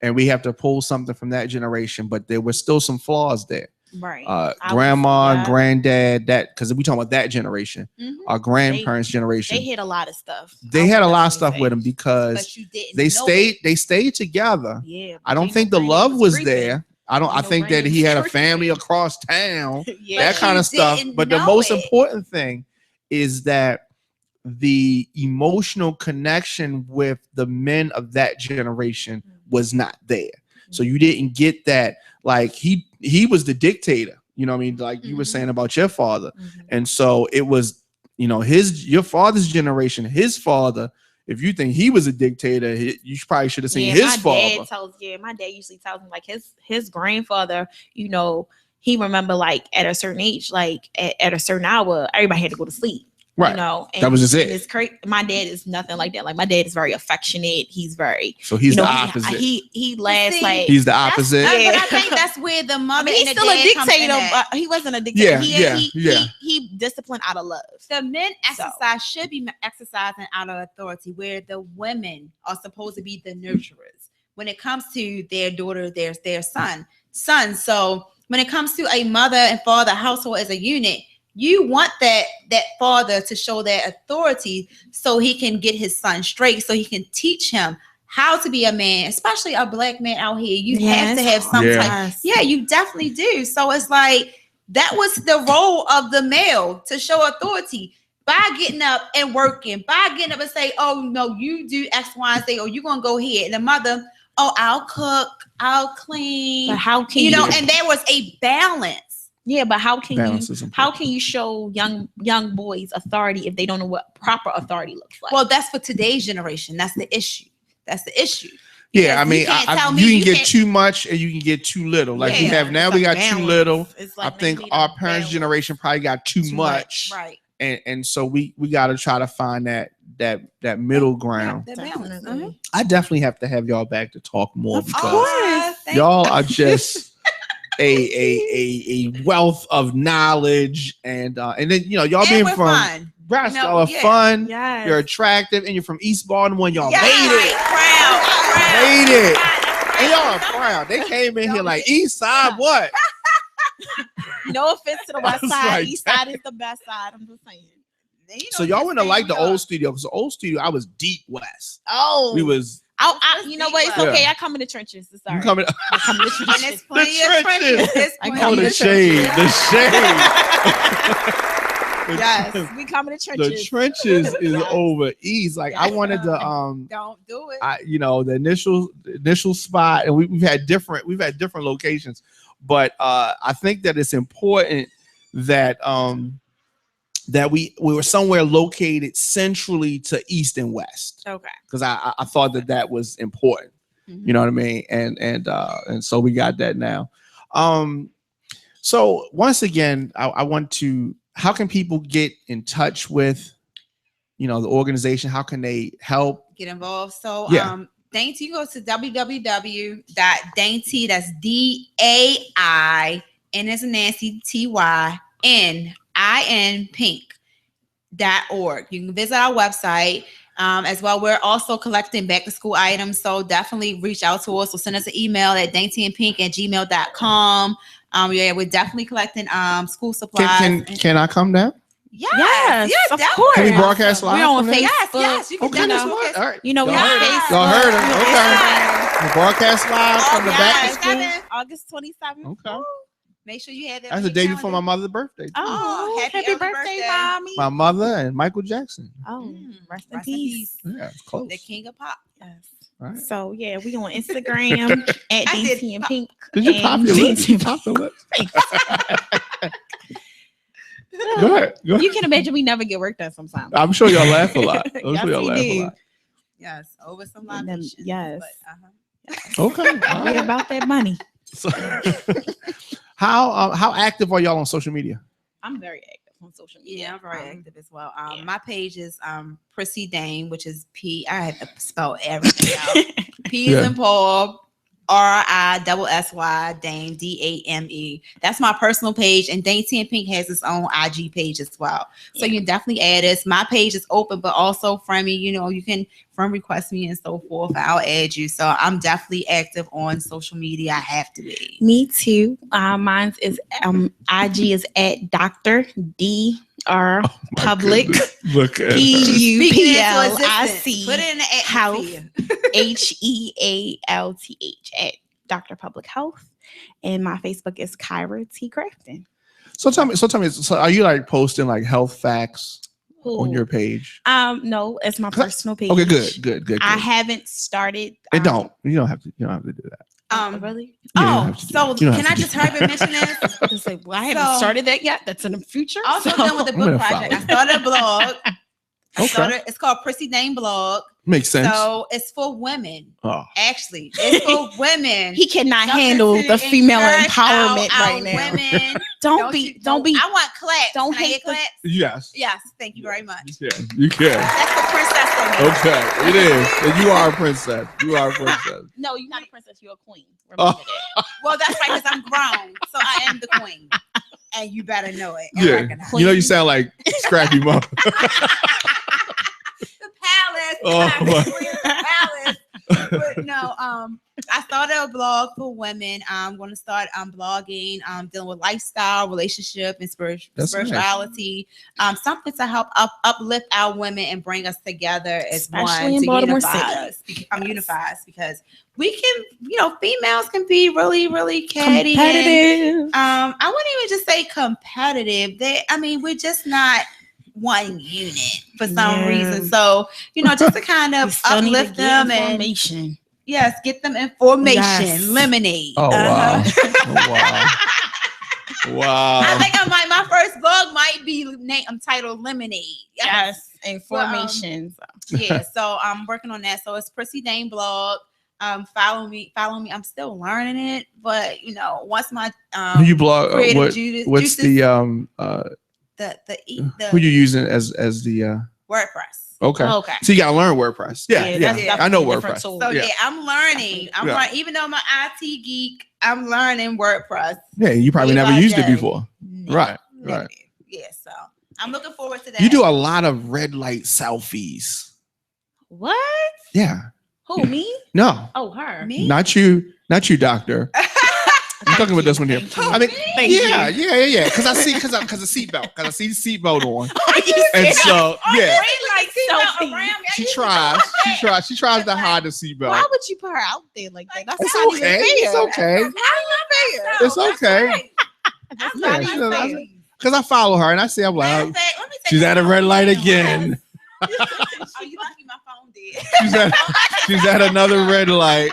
And we have to pull something from that generation, but there were still some flaws there. Right. Grandma and granddad, because we talking about that generation, our grandparents' generation. They hit a lot of stuff. They had a lot of stuff with them because they stayed together. Yeah. I don't think the love was there. I think that he had a family across town, that kind of stuff. But the most important thing is that the emotional connection with the men of that generation was not there. So you didn't get that. Like he was the dictator, you know what I mean? Like you were saying about your father. And so it was, your father's generation, his father, if you think he was a dictator, you probably should have seen his father. My dad usually tells me like his grandfather, he remember like at a certain age, like at a certain hour, everybody had to go to sleep. Right. And that was just it. It's crazy. My dad is nothing like that. Like my dad is very affectionate. He's very. So he's the opposite. He laughs like. He's the opposite. But I think that's where the mother. He's still a dictator. But he wasn't a dictator. He disciplined out of love. The men should be exercising out of authority, where the women are supposed to be the nurturers when it comes to their daughter, their son. So when it comes to a mother and father household as a unit, you want that father to show that authority so he can get his son straight, so he can teach him how to be a man, especially a black man out here. You have to have some type. Yeah, you definitely do. So it's like that was the role of the male, to show authority by getting up and working, by getting up and say, oh no, you do X, Y, and Z, or you're gonna go here. And the mother, oh, I'll cook, I'll clean. But how can you know? And there was a balance. Yeah, but how can you show young boys authority if they don't know what proper authority looks like? Well, that's for today's generation. That's the issue. Yeah, I mean, you can get too much and you can get too little. Like we have now, we got too little. I think our parents' generation probably got too much. Right. And so we got to try to find that middle ground. That balance. I definitely have to have y'all back to talk more because y'all are just a wealth of knowledge and then y'all being from fun. Y'all are fun. Yes. You're attractive and you're from East Baltimore. Y'all made it. Proud. Made it. And y'all are proud. They came in here like East Side what? No offense to the West Side. Like, East Side is the best side. I'm just saying. So y'all wouldn't have liked the old studio because the old studio I was deep west. Oh, we was. You know what? It's okay. I come in the trenches. Sorry. I come in the trenches. And it's plenty of trenches. I come in the shade. The shade. Yes, we come in the trenches. The trenches is over east. Like I wanted to don't do it. The initial spot, and we've had different locations, but I think that it's important that that we were somewhere located centrally to east and west. Okay. Because I thought that was important. Mm-hmm. You know what I mean? And so we got that now. So once again, I want to. How can people get in touch with, the organization? How can they help get involved? So, Dainty, you go to www.dainty. That's DAI, and it's Nancy TYNIN pink.org. You can visit our website as well. We're also collecting back to school items, so definitely reach out to us. So send us an email at daintyandpink@gmail.com. We're definitely collecting school supplies. Can I come down? Yes, of definitely. course. Can we broadcast live? We're on Facebook. Yes, you can. Okay, that's what. All right. We have Facebook. Y'all heard it. Okay. We broadcast live from the back to school. August 27th. Okay. Make sure you had that. That's the day before my mother's birthday. Oh, happy birthday, mommy. My mother and Michael Jackson. Oh, rest in peace. Yeah, it's close. The king of pop. Yes. Right. So we on Instagram at Dainty and Pink. Did you pop your lips? Pop the lips. Go ahead. You can imagine we never get work done sometimes. I'm sure y'all laugh a lot. Yes, over some libations. Yes. Okay. Right about that money. So, how active are y'all on social media? I'm very active on social media. Yeah, I'm very active as well. My page is Prissy Dame, which is P. I had to spell everything out. P is in Paul, RISSY Dame, DAME. That's my personal page, and Dainty and Pink has its own IG page as well. So you can definitely add us. My page is open, but also friend me. You can friend request me and so forth. I'll add you. So I'm definitely active on social media. I have to be. Me too. Mine's is IG is at Dr. DR Public PUPLIC Put it in the Health HEALTH at Dr. Public Health, and my Facebook is Kyra T. Crafton. So tell me, are you like posting like health facts on your page? No, it's my personal page. Okay, good. I haven't started. You don't have to do that. Really? Yeah, so can I just hurry up and mention this? I haven't started that yet. That's in the future. Also done with the book project. I started a blog. It's called Prissy Dame Blog. Makes sense. So it's for women. Actually, it's for women. He cannot handle the female empowerment right now. Women. Don't be. I want claps. Don't Can hate claps. Yes. Thank you very much. Yeah, you can. That's the princess in me. Okay, it is. And you are a princess. No, you're not a princess. You're a queen. Remember that. Well, that's right, because I'm grown, so I am the queen, and you better know it. You sound like Scrappy Mom. The palace. The palace. But no, I started a blog for women. I'm going to start blogging, dealing with lifestyle, relationship, and spirituality. Something to help uplift our women and bring us together as Especially one in to Baltimore unify City. us. Unify us because we can, females can be really, really catty. Competitive. I wouldn't even just say competitive. We're just not one unit for some reason. So, just to kind of uplift them information. Yes, get them information. Yes. Lemonade. Oh, wow. Oh, wow. Wow. I think my first blog might be titled Lemonade. Yes, information. So I'm working on that. So it's Prissy Dane blog. Follow me. I'm still learning it, but once my you blog what's juices, the who you using as the WordPress. Okay. So you gotta learn WordPress. Yeah. I know WordPress. So I'm learning. Even though I'm an IT geek, I'm learning WordPress. Yeah, you probably never used it before. Right. Yeah. So I'm looking forward to that. You do a lot of red light selfies. What? Yeah. Who, me? No. Oh, her. Me? Not you, doctor. I'm talking about this one here. I mean, yeah. Because I see the seatbelt. Because I see the seatbelt on. And so, yeah. She tries to hide the seatbelt. Why would you put her out there like that? That's it's not okay. even fair. It's okay. That's not even fair. Because I follow her and I see I'm like, she's at a red light again. Oh, you lucky my phone did. She's at another red light.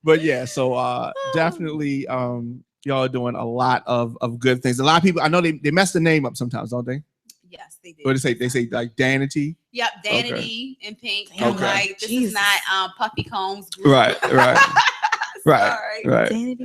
But yeah, so definitely y'all are doing a lot of good things. A lot of people, I know they mess the name up sometimes, don't they? Yes, they do. What do they say like Dainty? Yep, Dainty and Pink. Okay. I'm like, this is not Puffy Combs group. Right. Sorry.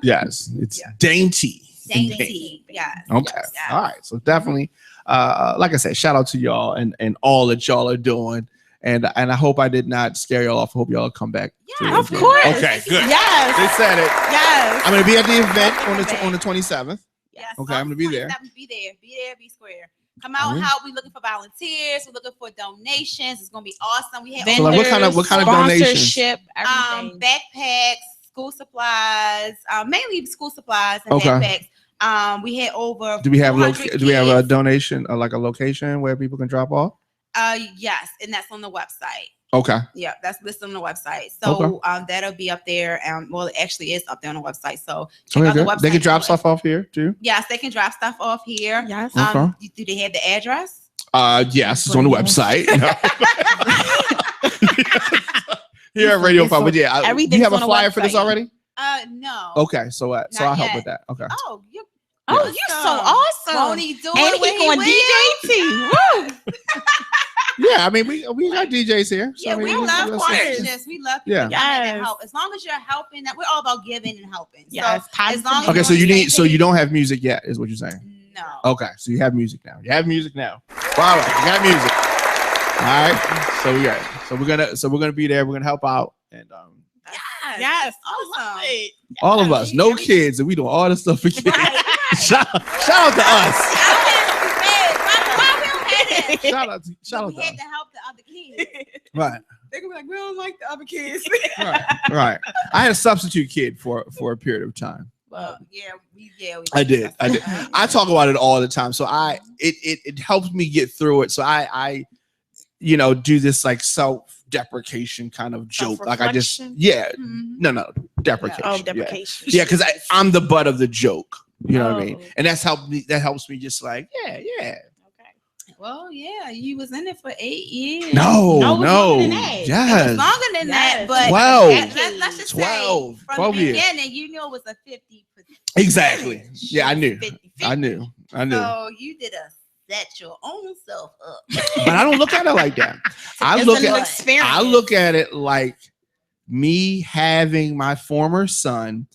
Yes, it's Dainty. Dainty. Yes. Okay. Yes. All right. So definitely, like I said, shout out to y'all and all that y'all are doing. And I hope I did not scare y'all off. I hope y'all come back. Yeah, of course. Okay, good. Yes. They said it. Yes. I'm going to be at the event on the 27th. Yes. Okay, I'm going to be there. Be there, be square. Come out and help. We're looking for volunteers. We're looking for donations. It's going to be awesome. We have so like what kind of donations? Everything. Backpacks, school supplies, mainly school supplies and backpacks. We had over. Do we have a donation like a location where people can drop off? Yes, and that's on the website. Okay. Yeah, that's listed on the website. So that'll be up there. Well, it actually is up there on the website. So check out the website. They can drop stuff off here too. Yes, they can drop stuff off here. Yes. Do they have the address? Yes, it's on the website. Here at Radio 5. But yeah, do you have a flyer for this already? No. Okay, so I'll help with that. Okay. Oh, you're so awesome. Won't he do and it? He going DJ T. Woo. Yeah, I mean we got DJs here. So Yeah, I mean, we love partnerships. We love people that help. As long as you're helping, that we're all about giving and helping. Yes. So as long as so you don't have music yet, is what you're saying? No. Okay, so you have music now. Wow, you got music. All right, so we got it. So we're gonna be there. We're gonna help out and Yes. Awesome. all of us, no kids, and we do all this stuff for kids. Shout out to us. Shout out to we had to help the other kids. Right. They're gonna be like, we don't like the other kids. Right. I had a substitute kid for a period of time. Well, we I did. I talk about it all the time. So it helps me get through it. So I do this like self-deprecation kind of joke. Like I just no deprecation. Oh, deprecation. Yeah, because I'm the butt of the joke. You know what I mean? And that helps me just like, yeah. Well, yeah, you was in it for 8 years. No. Yes. It was longer than that, but 12. Let's just 12. say from 12 the years. beginning, you knew it was a 50%. Exactly. Yeah, I knew. 50. I knew. So you did set your own self up. But I don't look at it like that. I look at it like me having my former son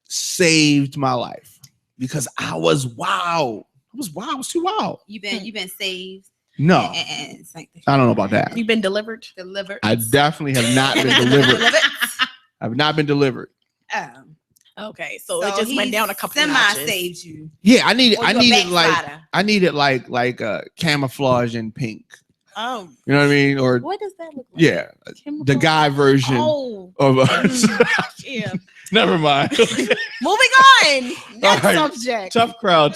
saved my life because I was wild. I was too wild. You've been saved. No, I don't know about that. You've been delivered. I definitely have not been delivered. I've not been delivered. Okay, so it just went down a couple semi notches. Saved you. Yeah, I needed like camouflage in pink. Oh, You know what I mean? Or what does that look like? yeah, Chemical? the guy version Oh, of yeah. Never mind. Moving on. Next right. subject. Tough crowd.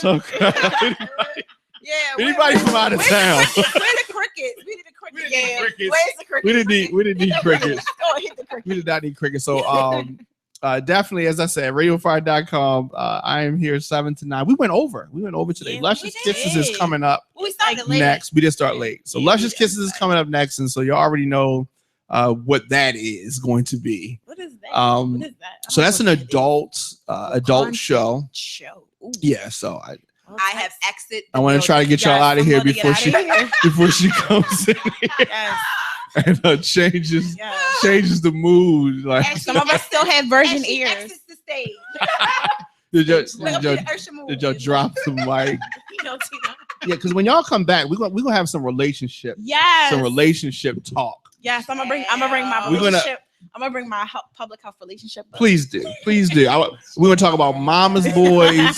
Yeah. Anybody from out of town? Where the crickets? We need the crickets. Yeah. Crickets. Where's the cricket? We didn't need crickets. Oh, hit the cricket. We did not need crickets. So definitely, as I said, radiofire.com. I am here 7 to 9. We went over today. Yeah, Luscious we Kisses did. is coming up Well, we started late. next. We did start late. So Yeah, Luscious we Kisses is coming up next. And so you already know what that is going to be. What is that? Um, What is that? I So don't that's know an what that is. adult Content show. Ooh. Yeah. So I have exit. I want to try to get y'all out of here before she comes in here Yes. and changes Yes. the mood. Like Some of us still have virgin And she ears. exits the stage. did Look y'all up to the Ursha movie. drop the mic? You know, Tina. Yeah, because when y'all come back, we're gonna have some relationship Yes. talk. Yes, I'm gonna bring my We're gonna- relationship. I'm gonna bring my public health relationship. Up. Please do. We're gonna talk about mama's boys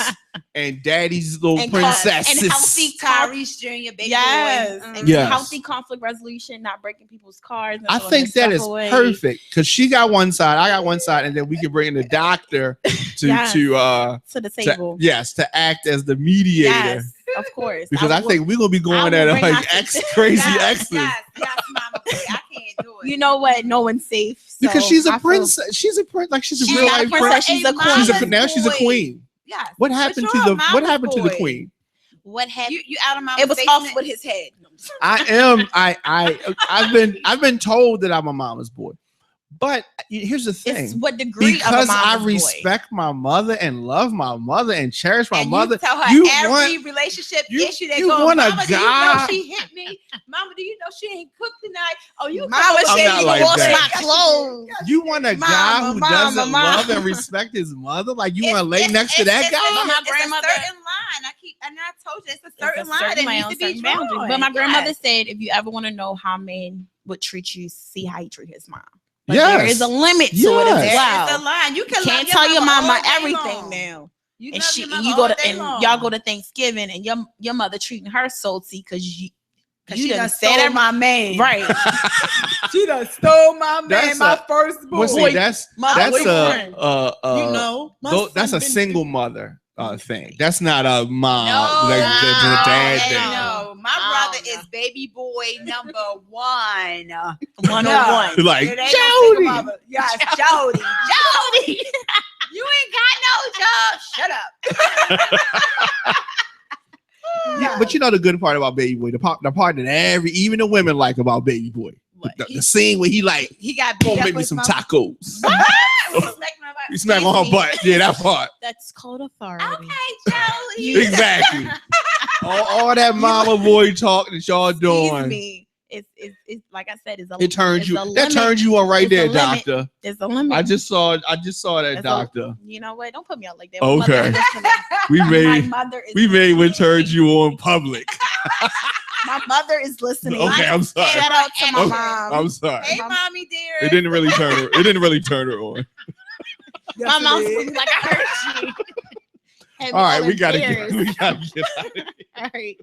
and daddy's little And princesses. and healthy Tyrese Jr. Baby Yes. boy. And Yes. healthy conflict resolution, not breaking people's cars. And I throwing think their that stuff is away. perfect because she got one side, I got one side, and then we can bring in the doctor to Yes. to To the table. to act as the mediator. Yes, of course. Because I think we're gonna be going I at will it bring like my- crazy Yes, exes. yes, mama boy. I can't do it. You know what? No one's safe. Because so she's a I feel- princess. She's a prince. Like she's a She's real not a life princess. princess. She's a queen. She's a queen. Yes. What happened But you're a what mama's happened to the boy. queen? What happened? You out of my It was off with his head. I've been told that I'm a mama's boy. But here's the It's thing. what degree Because of a I mama's boy. respect my mother and love my mother and cherish my and mother. You tell her you every want- relationship you- issue that you goes. want a Mama, do you know guy- she hit me? Mama, do you know she ain't cooked tonight? Oh, you Mama come over I'm said here not you like can wash that. my clothes. You want a guy who Mama, doesn't mama. love and respect his mother? Like you want to lay next to that It's guy? My a grandmother- certain line. I told you it's a certain line that line needs on to be certain drawn. boundaries. But my grandmother Yes. said, if you ever want to know how men would treat you, see how he treat his mom. But Yes. there is a limit to it Yes. as There well. is a line. You can Can't love tell your mama all day everything long. now. You And love she your and mama you go all to day and long. y'all go to Thanksgiving and your mother treating her salty because you she done done said stole every- my man. right. She done stole my man, That's my a- first boy. Well, see, that's Mother, what a are you you know, my that's son a been single through- mother thing. That's not a mom. No, like the dad thing. no. My No, brother no. is baby boy number one. 101. Like It ain't no Jody. single mother. Yes, Jody. Jody. You ain't got no job. Shut up. Yeah, but you know the good part about Baby Boy, the part that even the women like about Baby Boy, What? the scene where he like, He got go beat up make me with some my- tacos. He smack on her butt. Yeah, that part. That's called authority. Okay, Jody. Exactly. all that mama boy talk that y'all Excuse doing. me. It's like I said, it's a It turns it's you. a That limit. turns you on right It's a there, limit. doctor. There's a limit. I just saw that, There's a- doctor. You know what? Don't put me out like that. Okay. We My made mother is we made what listening. turned you on public. My mother is listening. Okay, I'm sorry. Shout out to my Okay, mom. I'm sorry. Hey, mommy dear. It didn't really turn her on. My mom's like, I heard you. All right, we gotta Bears. get out of here. All right.